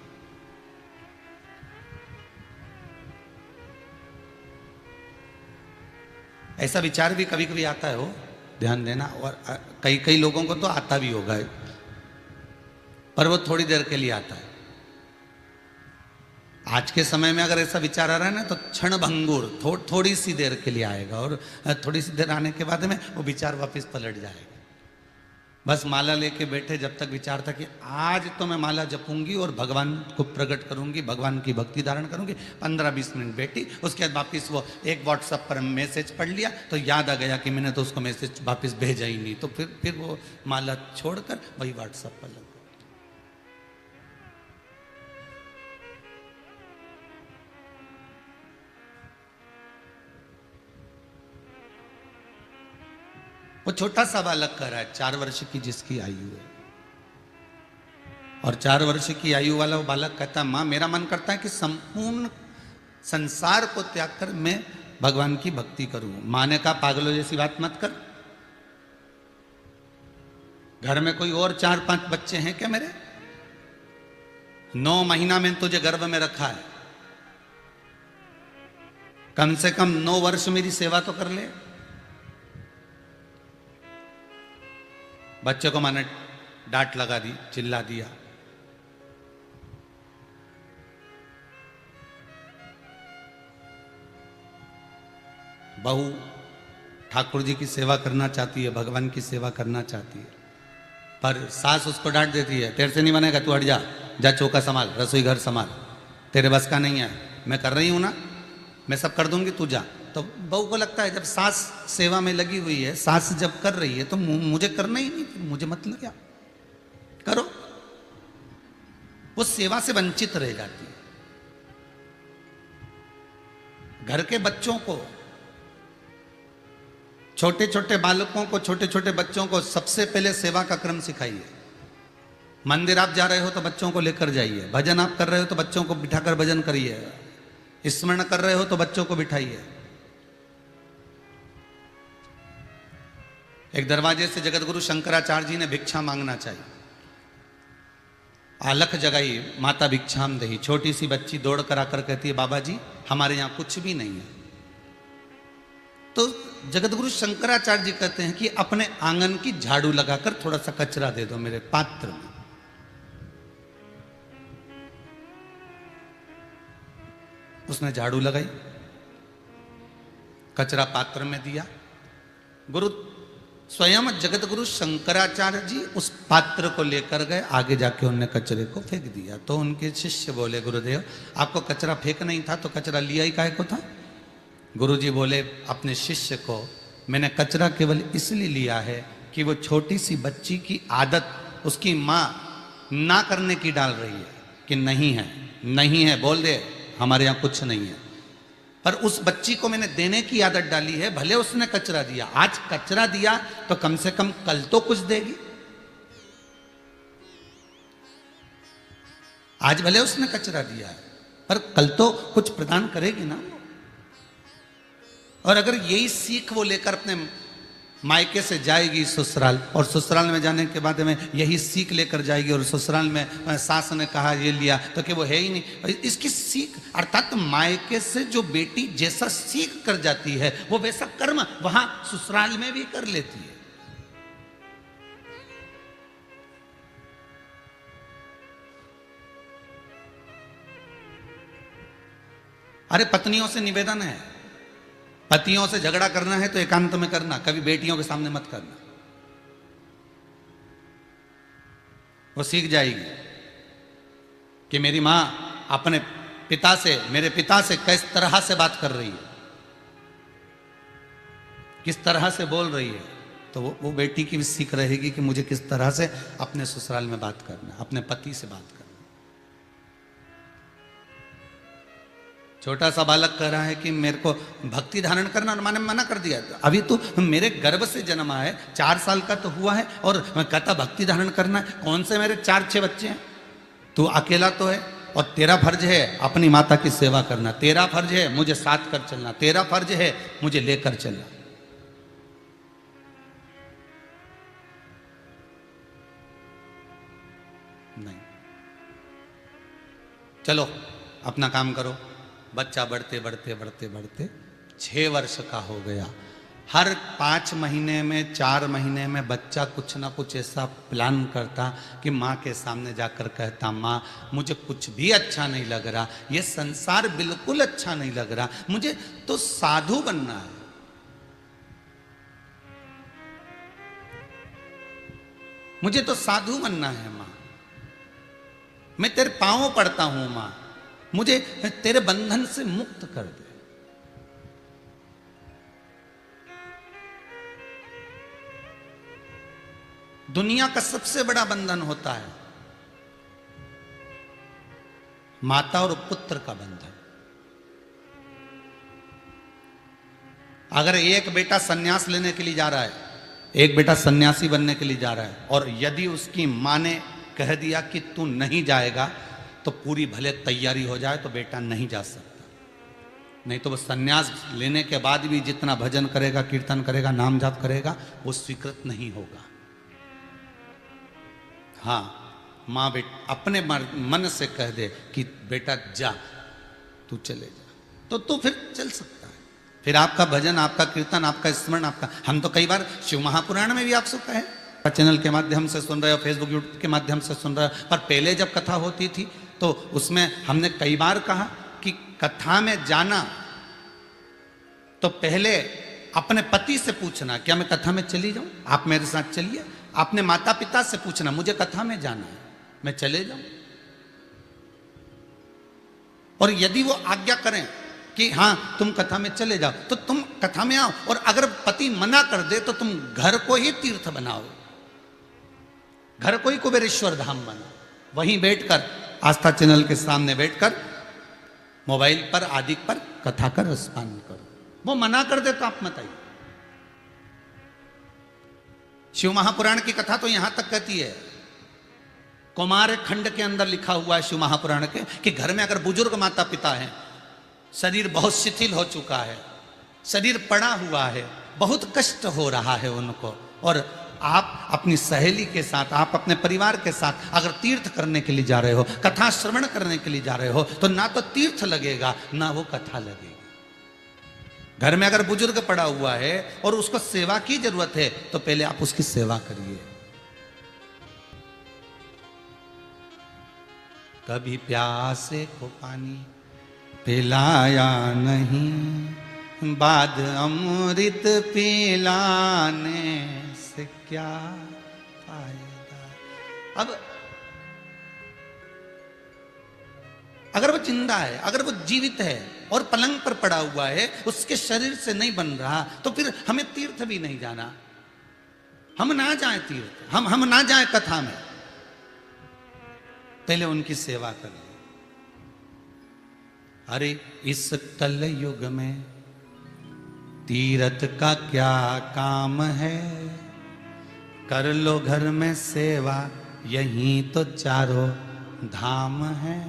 ऐसा विचार भी कभी कभी आता है, हो ध्यान देना, और कई कई लोगों को तो आता भी होगा, पर वो थोड़ी देर के लिए आता है। आज के समय में अगर ऐसा विचार आ रहा है ना तो क्षण भंगुर, थोड़ी सी देर के लिए आएगा, और थोड़ी सी देर आने के बाद में वो विचार वापस पलट जाएगा। बस माला लेके बैठे जब तक विचार था कि आज तो मैं माला जपूंगी और भगवान को प्रकट करूंगी, भगवान की भक्ति धारण करूंगी, 15-20 मिनट बैठी, उसके बाद वापस वो एक व्हाट्सएप पर मैसेज पढ़ लिया तो याद आ गया कि मैंने तो उसको मैसेज वापस भेजा ही नहीं, तो फिर वो माला छोड़कर वही व्हाट्सएप पर लग। वो छोटा सा बालक कर रहा है, 4 वर्ष की जिसकी आयु है। और 4 वर्ष की आयु वाला वो बालक कहता है, माँ मेरा मन करता है कि संपूर्ण संसार को त्याग कर मैं भगवान की भक्ति करूं। माँ ने कहा, पागलों जैसी बात मत कर। घर में कोई और 4-5 बच्चे हैं क्या मेरे? 9 महीना में तुझे गर्भ में रखा है, कम से कम 9 वर्ष मेरी सेवा तो कर ले। बच्चे को मैंने डांट लगा दी, चिल्ला दिया। बहू ठाकुर जी की सेवा करना चाहती है, भगवान की सेवा करना चाहती है, पर सास उसको डांट देती है, तेरे से नहीं बनेगा, तू हट जा, जा चौका संभाल, रसोई घर संभाल, तेरे बस का नहीं है, मैं कर रही हूं ना, मैं सब कर दूंगी, तू जा। तो बहू को लगता है जब सास सेवा में लगी हुई है, सास जब कर रही है तो मुझे करना ही नहीं, मुझे मतलब क्या, करो। वो सेवा से वंचित रह जाती है। घर के बच्चों को, छोटे छोटे बालकों को, छोटे छोटे बच्चों को सबसे पहले सेवा का क्रम सिखाइए। मंदिर आप जा रहे हो तो बच्चों को लेकर जाइए, भजन आप कर रहे हो तो बच्चों को बिठाकर भजन करिए, स्मरण कर रहे हो तो बच्चों को बिठाइए। एक दरवाजे से जगतगुरु शंकराचार्य जी ने भिक्षा मांगना चाहिए, आलख जगाई, माता भिक्षाम दही। छोटी सी बच्ची दौड़ कर आकर कहती है, बाबा जी हमारे यहां कुछ भी नहीं है। तो जगतगुरु शंकराचार्य जी कहते हैं कि अपने आंगन की झाड़ू लगाकर थोड़ा सा कचरा दे दो मेरे पात्र में। उसने झाड़ू लगाई, कचरा पात्र में दिया। गुरु स्वयं जगतगुरु शंकराचार्य जी उस पात्र को लेकर गए, आगे जाके उन्होंने कचरे को फेंक दिया। तो उनके शिष्य बोले, गुरुदेव आपको कचरा फेंक नहीं था तो कचरा लिया ही काहे को था? गुरुजी बोले, अपने शिष्य को मैंने कचरा केवल इसलिए लिया है कि वो छोटी सी बच्ची की आदत उसकी माँ ना करने की डाल रही है कि नहीं है, नहीं है, बोल दे हमारे यहाँ कुछ नहीं है। पर उस बच्ची को मैंने देने की आदत डाली है, भले उसने कचरा दिया, आज कचरा दिया तो कम से कम कल तो कुछ देगी। आज भले उसने कचरा दिया है पर कल तो कुछ प्रदान करेगी ना। और अगर यही सीख वो लेकर अपने मायके से जाएगी ससुराल, और ससुराल में जाने के बाद में यही सीख लेकर जाएगी, और ससुराल में सास ने कहा ये लिया तो कि वो है ही नहीं, इसकी सीख अर्थात मायके से जो बेटी जैसा सीख कर जाती है वो वैसा कर्म वहां ससुराल में भी कर लेती है। अरे पत्नियों से निवेदन है, पतियों से झगड़ा करना है तो एकांत में करना, कभी बेटियों के सामने मत करना। वो सीख जाएगी कि मेरी मां अपने पिता से, मेरे पिता से किस तरह से बात कर रही है, किस तरह से बोल रही है। तो वो बेटी की भी सीख रहेगी कि मुझे किस तरह से अपने ससुराल में बात करना, अपने पति से बात करना। छोटा सा बालक कह रहा है कि मेरे को भक्ति धारण करना, और मैंने मना कर दिया। अभी तो मेरे गर्भ से जन्मा है, 4 साल का तो हुआ है और मैं कहता भक्ति धारण करना है। कौन से मेरे 4-6 बच्चे हैं, तू अकेला तो है, और तेरा फर्ज है अपनी माता की सेवा करना, तेरा फर्ज है मुझे साथ कर चलना, तेरा फर्ज है मुझे लेकर चलना। नहीं, चलो अपना काम करो। बच्चा बढ़ते बढ़ते बढ़ते बढ़ते 6 वर्ष का हो गया। हर 5 महीने में, 4 महीने में बच्चा कुछ ना कुछ ऐसा प्लान करता कि माँ के सामने जाकर कहता, माँ मुझे कुछ भी अच्छा नहीं लग रहा, ये संसार बिल्कुल अच्छा नहीं लग रहा, मुझे तो साधु बनना है। मुझे तो साधु बनना है माँ, मैं तेरे पांवों पड़ता हूं माँ, मुझे तेरे बंधन से मुक्त कर दे। दुनिया का सबसे बड़ा बंधन होता है माता और पुत्र का बंधन। अगर एक बेटा सन्यास लेने के लिए जा रहा है, एक बेटा सन्यासी बनने के लिए जा रहा है, और यदि उसकी मां ने कह दिया कि तू नहीं जाएगा तो पूरी भले तैयारी हो जाए तो बेटा नहीं जा सकता, नहीं तो वो संन्यास लेने के बाद भी जितना भजन करेगा, कीर्तन करेगा, नाम जाप करेगा, वो स्वीकृत नहीं होगा। हाँ, माँ बेटा अपने मन से कह दे कि बेटा जा, तू चले जा, तो तू फिर चल सकता है। फिर आपका भजन, आपका कीर्तन, आपका स्मरण, आपका, हम तो कई बार शिव महापुराण में भी आप सब कहे, चैनल के माध्यम से सुन रहे हो, फेसबुक यूट्यूब के माध्यम से सुन रहे हो, पर पहले जब कथा होती थी तो उसमें हमने कई बार कहा कि कथा में जाना तो पहले अपने पति से पूछना, क्या मैं कथा में चली जाऊं, आप मेरे साथ चलिए। आपने माता पिता से पूछना, मुझे कथा में जाना है, मैं चले जाऊं। और यदि वो आज्ञा करें कि हाँ तुम कथा में चले जाओ, तो तुम कथा में आओ। और अगर पति मना कर दे तो तुम घर को ही तीर्थ बनाओ, घर को ही कुबेरेश्वर धाम बनाओ, वहीं बैठकर आस्था चैनल के सामने बैठकर मोबाइल पर आदि पर कथा का रसपान करो। वो मना कर दे तो आप मत आइए। शिव महापुराण की कथा तो यहां तक कहती है, कुमार खंड के अंदर लिखा हुआ है शिव महापुराण के, कि घर में अगर बुजुर्ग माता पिता हैं, शरीर बहुत शिथिल हो चुका है, शरीर पड़ा हुआ है, बहुत कष्ट हो रहा है उनको, और आप अपनी सहेली के साथ, आप अपने परिवार के साथ अगर तीर्थ करने के लिए जा रहे हो, कथा श्रवण करने के लिए जा रहे हो, तो ना तो तीर्थ लगेगा ना वो कथा लगेगी। घर में अगर बुजुर्ग पड़ा हुआ है और उसको सेवा की जरूरत है तो पहले आप उसकी सेवा करिए। कभी प्यासे को पानी पिलाया नहीं, बाद अमृत पिलाने से क्या फायदा। अब अगर वो जिंदा है, अगर वो जीवित है और पलंग पर पड़ा हुआ है, उसके शरीर से नहीं बन रहा, तो फिर हमें तीर्थ भी नहीं जाना, हम ना जाएं तीर्थ, हम ना जाएं कथा में, पहले उनकी सेवा करें। अरे इस कल युग में तीर्थ का क्या काम है, कर लो घर में सेवा, यहीं तो चारों धाम है,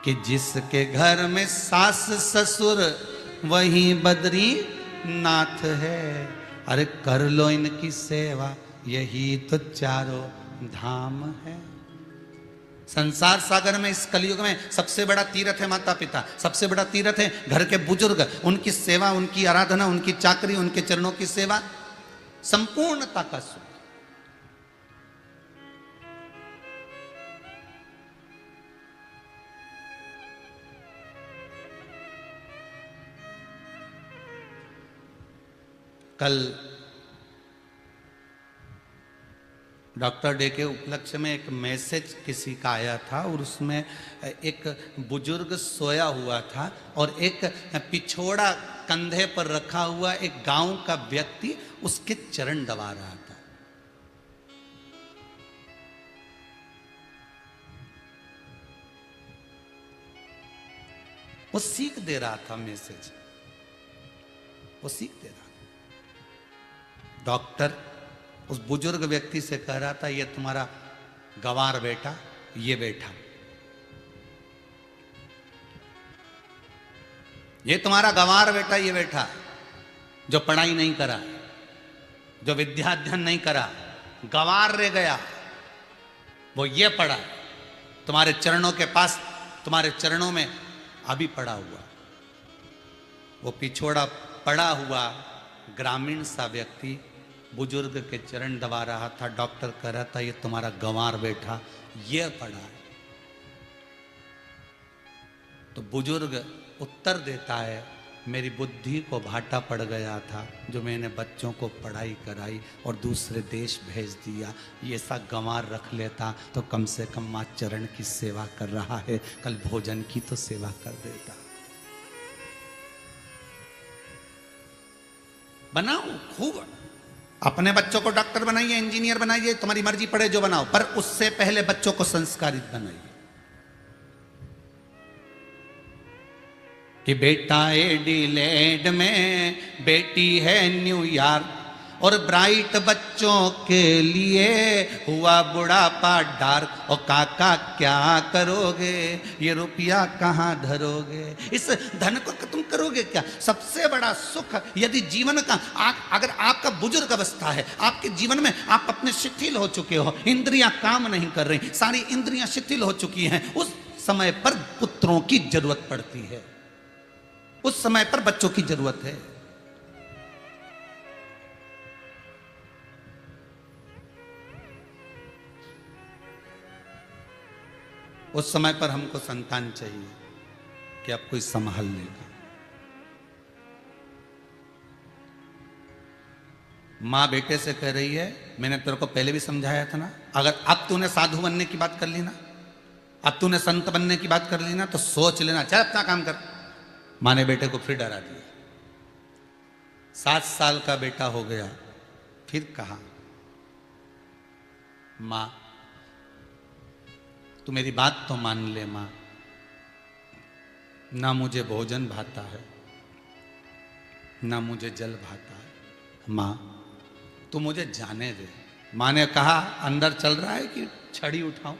कि जिसके घर में सास ससुर वहीं बद्री नाथ है। अरे कर लो इनकी सेवा, यही तो चारों धाम है। संसार सागर में इस कलयुग में सबसे बड़ा तीर्थ है माता पिता, सबसे बड़ा तीर्थ है घर के बुजुर्ग, उनकी सेवा, उनकी आराधना, उनकी चाकरी, उनके चरणों की सेवा, संपूर्णता का सुख। कल डॉक्टर डे के उपलक्ष्य में एक मैसेज किसी का आया था, और उसमें एक बुजुर्ग सोया हुआ था और एक पिछोड़ा कंधे पर रखा हुआ एक गांव का व्यक्ति उसके चरण दबा रहा था। वो सीख दे रहा था, मैसेज वो सीख दे रहा था। डॉक्टर उस बुजुर्ग व्यक्ति से कह रहा था, ये तुम्हारा गंवार बेटा ये बैठा, ये तुम्हारा गंवार बेटा ये बैठा, जो पढ़ाई नहीं करा, जो विद्या अध्ययन नहीं करा, गंवार रह गया, वो ये पढ़ा, तुम्हारे चरणों के पास, तुम्हारे चरणों में अभी पड़ा हुआ। वो पिछोड़ा पड़ा हुआ ग्रामीण सा व्यक्ति बुजुर्ग के चरण दबा रहा था। डॉक्टर कह रहा था, ये तुम्हारा गंवार बेटा ये पड़ा है। तो बुजुर्ग उत्तर देता है, मेरी बुद्धि को भाटा पड़ गया था, जो मैंने बच्चों को पढ़ाई कराई और दूसरे देश भेज दिया। ये सा गंवार रख लेता तो कम से कम माँ चरण की सेवा कर रहा है, कल भोजन की तो सेवा कर देता। बनाओ खूब, अपने बच्चों को डॉक्टर बनाइए, इंजीनियर बनाइए, तुम्हारी मर्जी, पड़े जो बनाओ, पर उससे पहले बच्चों को संस्कारित बनाइए। कि बेटा एडिलेड में, बेटी है न्यूयॉर्क, और ब्राइट बच्चों के लिए हुआ बुढ़ापा डार्क। और काका क्या करोगे, ये रुपया कहाँ धरोगे, इस धन को तुम करोगे क्या। सबसे बड़ा सुख यदि जीवन का अगर आपका बुजुर्ग अवस्था है, आपके जीवन में आप अपने शिथिल हो चुके हो, इंद्रियां काम नहीं कर रही, सारी इंद्रियां शिथिल हो चुकी हैं, उस समय पर पुत्रों की जरूरत पड़ती है, उस समय पर बच्चों की जरूरत है। उस समय पर हमको संतान चाहिए कि अब कोई संभाल लेगा। मां बेटे से कह रही है, मैंने तेरे को पहले भी समझाया था ना, अगर अब तूने साधु बनने की बात कर ली ना, अब तूने संत बनने की बात कर ली ना, तो सोच लेना, चल अपना काम कर। मां ने बेटे को फिर डरा दिया। 7 साल का बेटा हो गया, फिर कहा, मां तू मेरी बात तो मान ले मां, ना मुझे भोजन भाता है, ना मुझे जल भाता है, मां तू मुझे जाने दे। मां ने कहा, अंदर चल रहा है कि छड़ी उठाऊं,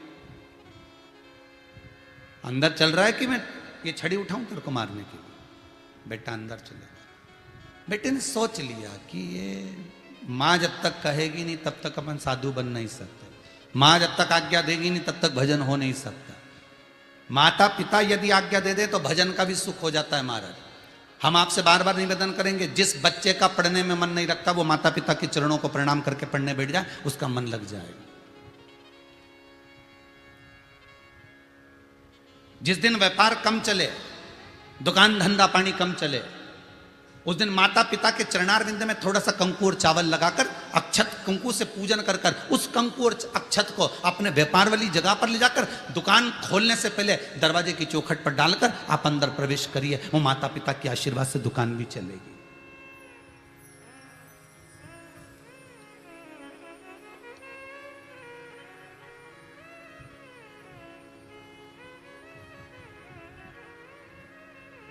अंदर चल रहा है कि मैं ये छड़ी उठाऊं तेरे को मारने के लिए। बेटा अंदर चले गया। बेटे ने सोच लिया कि ये मां जब तक कहेगी नहीं तब तक अपन साधु बन नहीं सकते, मां जब तक आज्ञा देगी नहीं तब तक भजन हो नहीं सकता। माता पिता यदि आज्ञा दे दे तो भजन का भी सुख हो जाता है महाराज। हम आपसे बार बार निवेदन करेंगे, जिस बच्चे का पढ़ने में मन नहीं रखता वो माता पिता के चरणों को प्रणाम करके पढ़ने बैठ जाए, उसका मन लग जाएगा। जिस दिन व्यापार कम चले, दुकान धंधा पानी कम चले, उस दिन माता पिता के चरणारविंद में थोड़ा सा कंकु और चावल लगाकर अक्षत कंकु से पूजन कर कर उस कंकु और अक्षत को अपने व्यापार वाली जगह पर ले जाकर दुकान खोलने से पहले दरवाजे की चौखट पर डालकर आप अंदर प्रवेश करिए। वो माता पिता के आशीर्वाद से दुकान भी चलेगी।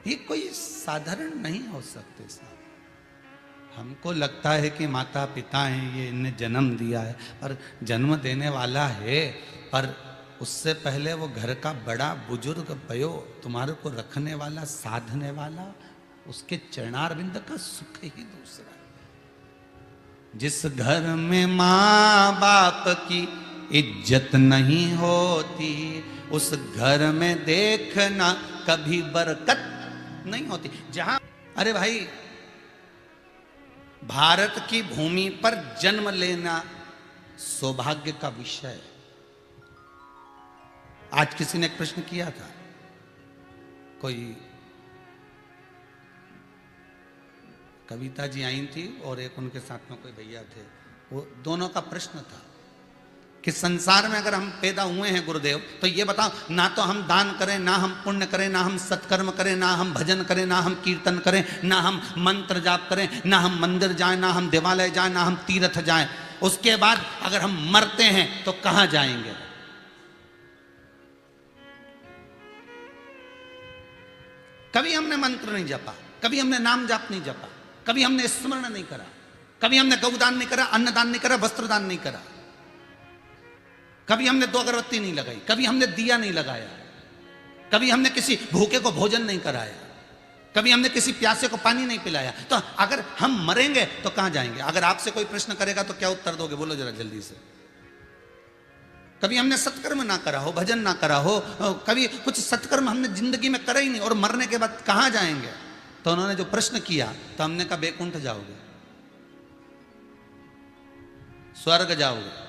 ये कोई साधारण नहीं हो सकते साहब। हमको लगता है कि माता पिता हैं, ये इन्हें जन्म दिया है, पर जन्म देने वाला है, पर उससे पहले वो घर का बड़ा बुजुर्ग पयो तुम्हारे को रखने वाला, साधने वाला, उसके चरणारविंद का सुख ही दूसरा है। जिस घर में माँ बाप की इज्जत नहीं होती, उस घर में देखना कभी बरकत नहीं होती। जहां, अरे भाई, भारत की भूमि पर जन्म लेना सौभाग्य का विषय है। आज किसी ने एक प्रश्न किया था, कोई कविता जी आई थी और एक उनके साथ में कोई भैया थे, वो दोनों का प्रश्न था कि संसार में अगर हम पैदा हुए हैं गुरुदेव, तो ये बताओ, ना तो हम दान करें, ना हम पुण्य करें, ना हम सत्कर्म करें, ना हम भजन करें, ना हम कीर्तन करें, ना हम मंत्र जाप करें, ना हम मंदिर जाएं, ना हम देवालय जाएं, ना हम तीर्थ जाएं, उसके बाद अगर हम मरते हैं तो कहां जाएंगे? कभी हमने मंत्र नहीं जपा, कभी हमने नाम जाप नहीं जपा, कभी हमने स्मरण नहीं करा, कभी हमने गौदान नहीं करा, अन्नदान नहीं करा, वस्त्रदान नहीं करा, कभी हमने 2 अगरबत्ती नहीं लगाई, कभी हमने दिया नहीं लगाया, कभी हमने किसी भूखे को भोजन नहीं कराया, कभी हमने किसी प्यासे को पानी नहीं पिलाया। तो अगर हम मरेंगे तो कहां जाएंगे? अगर आपसे कोई प्रश्न करेगा तो क्या उत्तर दोगे? बोलो जरा जल्दी से। कभी हमने सत्कर्म ना करा हो, भजन ना करा हो, कभी कुछ सत्कर्म हमने जिंदगी में करा ही नहीं, और मरने के बाद कहां जाएंगे? तो उन्होंने जो प्रश्न किया तो हमने कहा बैकुंठ जाओगे, स्वर्ग जाओगे।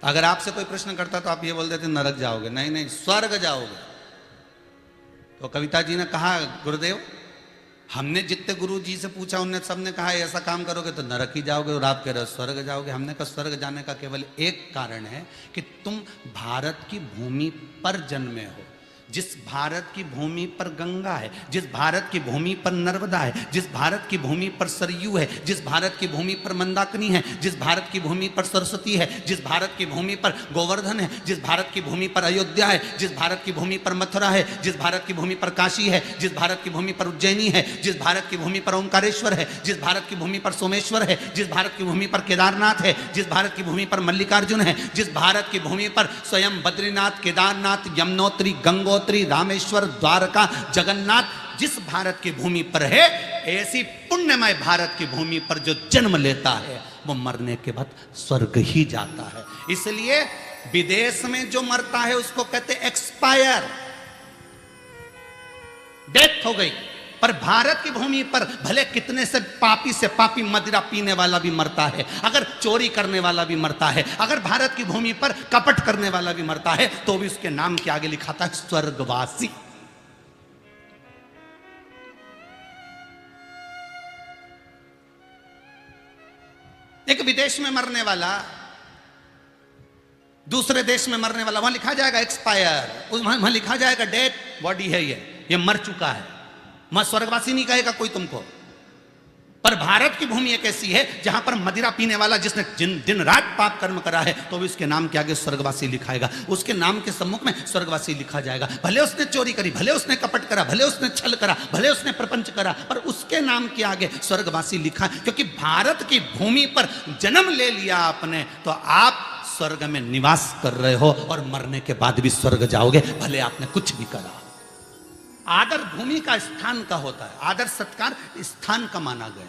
अगर आपसे कोई प्रश्न करता तो आप ये बोल देते नरक जाओगे। नहीं नहीं, स्वर्ग जाओगे। तो कविता जी ने कहा, गुरुदेव हमने जितने गुरु जी से पूछा उन्होंने सबने कहा ऐसा काम करोगे तो नरक ही जाओगे, और आप कह रहे हो स्वर्ग जाओगे। हमने कहा स्वर्ग जाने का केवल एक कारण है कि तुम भारत की भूमि पर जन्मे हो। जिस भारत की भूमि पर गंगा है, जिस भारत की भूमि पर नर्मदा है, जिस भारत की भूमि पर सरयू है, जिस भारत की भूमि पर मंदाकिनी है, जिस भारत की भूमि पर सरस्वती है, जिस भारत की भूमि पर गोवर्धन है, जिस भारत की भूमि पर अयोध्या है, जिस भारत की भूमि पर मथुरा है, जिस भारत की भूमि पर काशी है, जिस भारत की भूमि पर उज्जैनी है, जिस भारत की भूमि पर ओंकारेश्वर है, जिस भारत की भूमि पर सोमेश्वर है, जिस भारत की भूमि पर केदारनाथ है, जिस भारत की भूमि पर मल्लिकार्जुन है, जिस भारत की भूमि पर स्वयं बद्रीनाथ, केदारनाथ, यमुनोत्री, गंगोत्री, रामेश्वर, द्वारका, जगन्नाथ, जिस भारत की भूमि पर है, ऐसी पुण्यमय भारत की भूमि पर जो जन्म लेता है वो मरने के बाद स्वर्ग ही जाता है। इसलिए विदेश में जो मरता है उसको कहते एक्सपायर, डेथ हो गई। पर भारत की भूमि पर भले कितने से पापी मदिरा पीने वाला भी मरता है, अगर चोरी करने वाला भी मरता है, अगर भारत की भूमि पर कपट करने वाला भी मरता है, तो भी उसके नाम के आगे लिखा था स्वर्गवासी। एक विदेश में मरने वाला, दूसरे देश में मरने वाला, वहां लिखा जाएगा एक्सपायर, वहां लिखा जाएगा डेड बॉडी है, ये मर चुका है। मैं स्वर्गवासी नहीं कहेगा कोई तुमको। पर भारत की भूमि एक ऐसी है जहां पर मदिरा पीने वाला जिसने दिन रात पाप कर्म करा है, तो भी उसके नाम के आगे स्वर्गवासी लिखाएगा, उसके नाम के सम्मुख में स्वर्गवासी लिखा जाएगा। भले उसने चोरी करी, भले उसने कपट करा, भले उसने छल करा, भले उसने प्रपंच करा, पर उसके नाम के आगे स्वर्गवासी लिखा है। क्योंकि भारत की भूमि पर जन्म ले लिया आपने, तो आप स्वर्ग में निवास कर रहे हो और मरने के बाद भी स्वर्ग जाओगे, भले आपने कुछ भी करा। आदर भूमि का स्थान का होता है, आदर सत्कार स्थान का माना गया।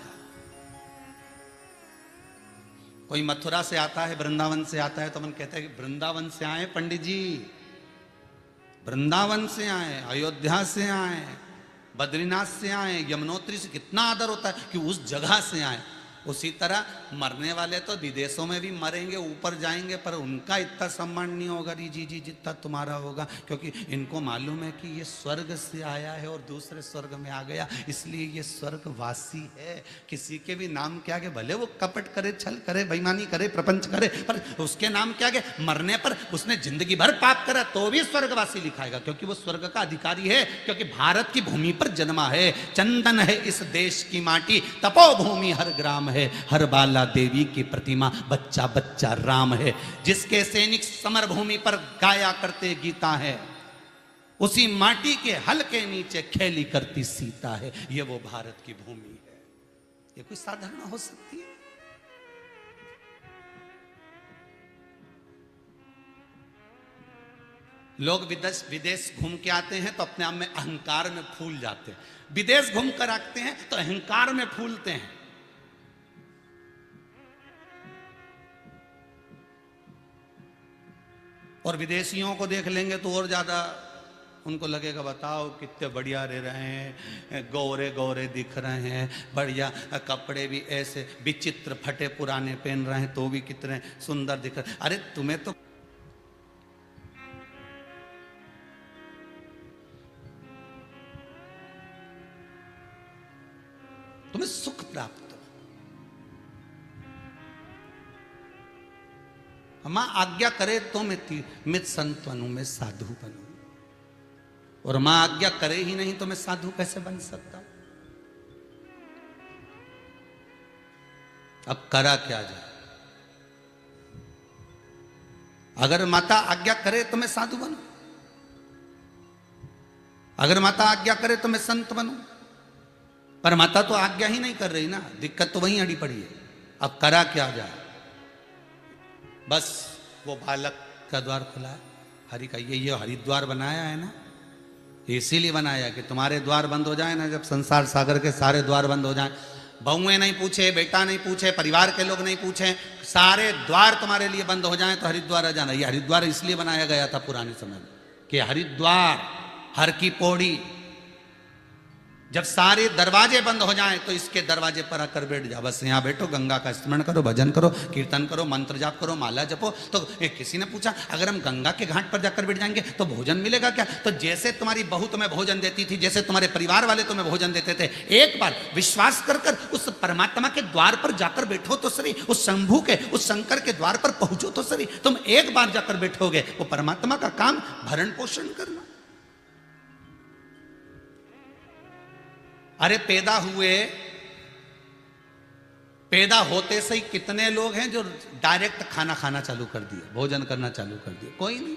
कोई मथुरा से आता है, वृंदावन से आता है, तो हम कहते हैं कि वृंदावन से आए पंडित जी, वृंदावन से आए, अयोध्या से आए, बद्रीनाथ से आए, यमुनोत्री से, कितना आदर होता है कि उस जगह से आए। उसी तरह मरने वाले तो विदेशों में भी मरेंगे, ऊपर जाएंगे, पर उनका इतना सम्मान नहीं होगा जी जितना तुम्हारा होगा, क्योंकि इनको मालूम है कि ये स्वर्ग से आया है और दूसरे स्वर्ग में आ गया, इसलिए ये स्वर्गवासी है। किसी के भी नाम के आगे भले वो कपट करे, छल करे, बेईमानी करे, प्रपंच करे, पर उसके नाम के आगे मरने पर उसने जिंदगी भर पाप करा तो भी स्वर्गवासी लिखाएगा, क्योंकि वो स्वर्ग का अधिकारी है, क्योंकि भारत की भूमि पर जन्मा है। चंदन है इस देश की माटी, तपोभूमि हर ग्राम है, हर बाला देवी की प्रतिमा, बच्चा बच्चा राम है। जिसके सैनिक समर भूमि पर गाया करते गीता है, उसी माटी के हल के नीचे खेली करती सीता है। ये वो भारत की भूमि है। ये कोई साधारण हो सकती है? लोग विदेश घूम के आते हैं तो अपने आप में अहंकार में फूल जाते हैं, विदेश घूम कर आते हैं तो अहंकार में फूलते हैं। और विदेशियों को देख लेंगे तो और ज्यादा उनको लगेगा, बताओ कितने बढ़िया रह रहे हैं, गोरे गोरे दिख रहे हैं, बढ़िया कपड़े भी ऐसे विचित्र फटे पुराने पहन रहे हैं तो भी कितने सुंदर दिख रहे हैं। अरे तुम्हें तो तुम्हें सुख प्राप्त हो। मां आज्ञा करे तो मैं संत बनूं, मैं साधु बनूं, और मां आज्ञा करे ही नहीं तो मैं साधु कैसे बन सकता? अब करा क्या जाए? अगर माता आज्ञा करे तो मैं साधु बनूं, अगर माता आज्ञा करे तो मैं संत बनूं, पर माता तो आज्ञा ही नहीं कर रही ना, दिक्कत तो वहीं अड़ी पड़ी है। अब करा क्या जाए? बस वो बालक का द्वार खुला है, हरि का ये हरिद्वार बनाया है ना, इसीलिए बनाया कि तुम्हारे द्वार बंद हो जाए ना, जब संसार सागर के सारे द्वार बंद हो जाए, बहुएं नहीं पूछे, बेटा नहीं पूछे, परिवार के लोग नहीं पूछे, सारे द्वार तुम्हारे लिए बंद हो जाए तो हरिद्वार आ जाना। ये हरिद्वार इसलिए बनाया गया था पुराने समय में कि हरिद्वार, हर की पौड़ी, जब सारे दरवाजे बंद हो जाएं तो इसके दरवाजे पर आकर बैठ जाओ, बस यहाँ बैठो, गंगा का स्मरण करो, भजन करो, कीर्तन करो, मंत्र जाप करो, माला जपो। तो किसी ने पूछा अगर हम गंगा के घाट पर जाकर बैठ जाएंगे तो भोजन मिलेगा क्या? तो जैसे तुम्हारी बहू तुम्हें भोजन देती थी, जैसे तुम्हारे परिवार वाले तुम्हें भोजन देते थे, एक बार विश्वास कर कर उस परमात्मा के द्वार पर जाकर बैठो तो सही, उस शंभू के, उस शंकर के द्वार पर पहुंचो तो सही। तुम एक बार जाकर बैठोगे, वो परमात्मा का काम भरण पोषण करना। अरे पैदा होते से ही कितने लोग हैं जो डायरेक्ट खाना खाना चालू कर दिए, भोजन करना चालू कर दिए? कोई नहीं।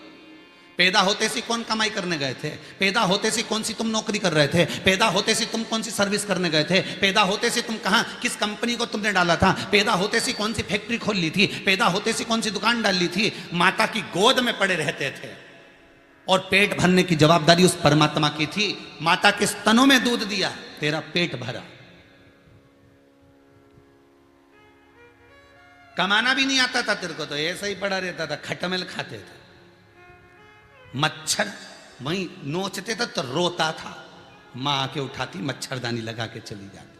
पैदा होते से कौन कमाई करने गए थे? पैदा होते से कौन सी तुम नौकरी कर रहे थे? पैदा होते से तुम कौन सी सर्विस करने गए थे? पैदा होते से तुम कहां, किस कंपनी को तुमने डाला था? पैदा होते से कौन सी फैक्ट्री खोल ली थी? पैदा होते से कौन सी दुकान डाल ली थी? माता की गोद में पड़े रहते थे और पेट भरने की जवाबदारी उस परमात्मा की थी। माता के स्तनों में दूध दिया, तेरा पेट भरा। कमाना भी नहीं आता था तेरे को, तो ऐसा ही पड़ा रहता था, खटमल खाते थे। मच्छर वहीं नोचते थे तो रोता था, मां आके उठाती, मच्छरदानी लगा के चली जाती।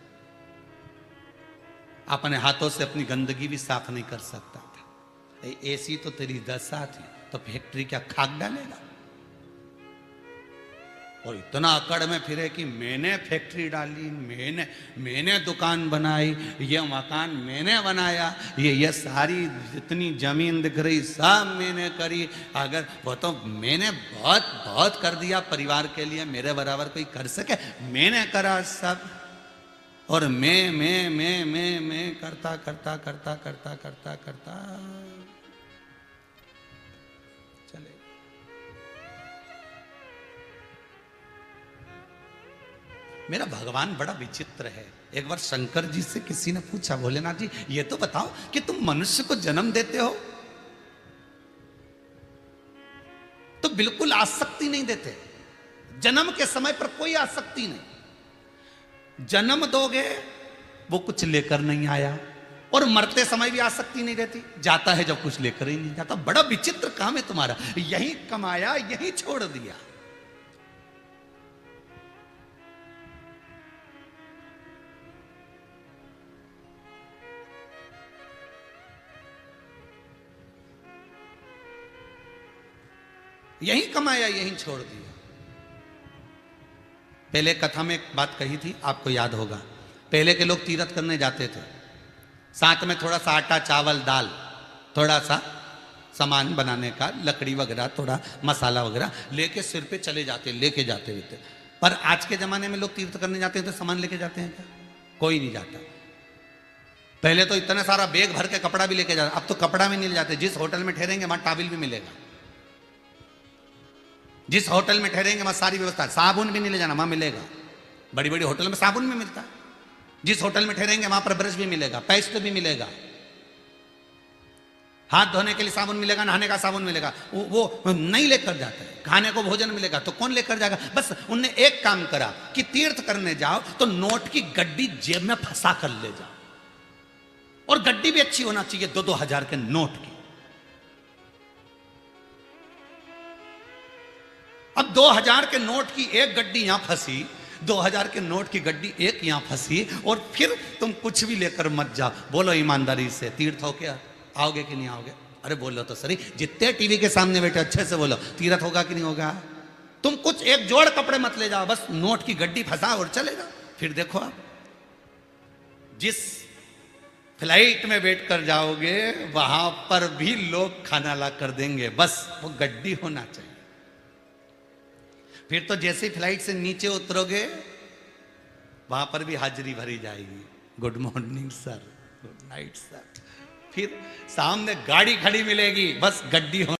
अपने हाथों से अपनी गंदगी भी साफ नहीं कर सकता था। ऐसी तो तेरी दशा थी, तो फैक्ट्री क्या खाक डालेगा? और इतना अकड़ में फिरे कि मैंने फैक्ट्री डाली, मैंने दुकान बनाई, ये मकान मैंने बनाया, ये सारी जितनी जमीन दिख रही सब मैंने करी। अगर वो तो मैंने बहुत बहुत कर दिया परिवार के लिए, मेरे बराबर कोई कर सके? मैंने करा सब। और मैं करता करता करता करता करता करता चले। मेरा भगवान बड़ा विचित्र है। एक बार शंकर जी से किसी ने पूछा, भोलेनाथ जी ये तो बताओ कि तुम मनुष्य को जन्म देते हो तो बिल्कुल आसक्ति नहीं देते, जन्म के समय पर कोई आसक्ति नहीं। जन्म दोगे वो कुछ लेकर नहीं आया, और मरते समय भी आसक्ति नहीं रहती, जाता है जब कुछ लेकर ही नहीं जाता। बड़ा विचित्र काम है तुम्हारा, यही कमाया यही छोड़ दिया। यही कमाया यही छोड़ दिया। पहले कथा में एक बात कही थी, आपको याद होगा। पहले के लोग तीर्थ करने जाते थे, साथ में थोड़ा सा आटा चावल दाल, थोड़ा सा सामान बनाने का, लकड़ी वगैरह, थोड़ा मसाला वगैरह लेके सिर पे चले जाते, लेके जाते हुए। पर आज के जमाने में लोग तीर्थ करने जाते हैं तो सामान लेके जाते हैं क्या? कोई नहीं जाता। पहले तो इतना सारा बैग भर के कपड़ा भी लेके जाते, अब तो कपड़ा भी नहीं ले जाते। जिस होटल में ठहरेंगे वहां टॉवल भी मिलेगा, जिस होटल में ठहरेंगे वहां सारी व्यवस्था, साबुन भी नहीं ले जाना, वहां मिलेगा। बड़ी बड़ी होटल में साबुन भी मिलता है। जिस होटल में ठहरेंगे वहां पर ब्रश भी मिलेगा, पेस्ट भी मिलेगा, हाथ धोने के लिए साबुन मिलेगा, नहाने का साबुन मिलेगा। वो नहीं लेकर जाता है। खाने को भोजन मिलेगा तो कौन लेकर जाएगा? बस उनने एक काम करा कि तीर्थ करने जाओ तो नोट की गड्डी जेब में फंसा कर ले जाओ, और गड्डी भी अच्छी होना चाहिए, 2-2 हजार के नोट की। अब 2000 के नोट की एक गड्डी यहां फंसी, 2000 के नोट की गड्डी एक यहां फंसी, और फिर तुम कुछ भी लेकर मत जाओ। बोलो ईमानदारी से, तीर्थ हो क्या? आओगे कि नहीं आओगे? अरे बोलो तो सही, जितने टीवी के सामने बैठे अच्छे से बोलो, तीर्थ होगा कि नहीं होगा? तुम कुछ एक जोड़ कपड़े मत ले जाओ, बस नोट की गड्डी फंसा और चले जाओ। फिर देखो आप जिस फ्लाइट में बैठ कर जाओगे वहां पर भी लोग खाना ला कर देंगे, बस वो गड्डी होना चाहिए। फिर तो जैसे फ्लाइट से नीचे उतरोगे वहां पर भी हाजिरी भरी जाएगी, good morning sir, good night sir. फिर सामने गाड़ी खड़ी मिलेगी, बस गड्डी हो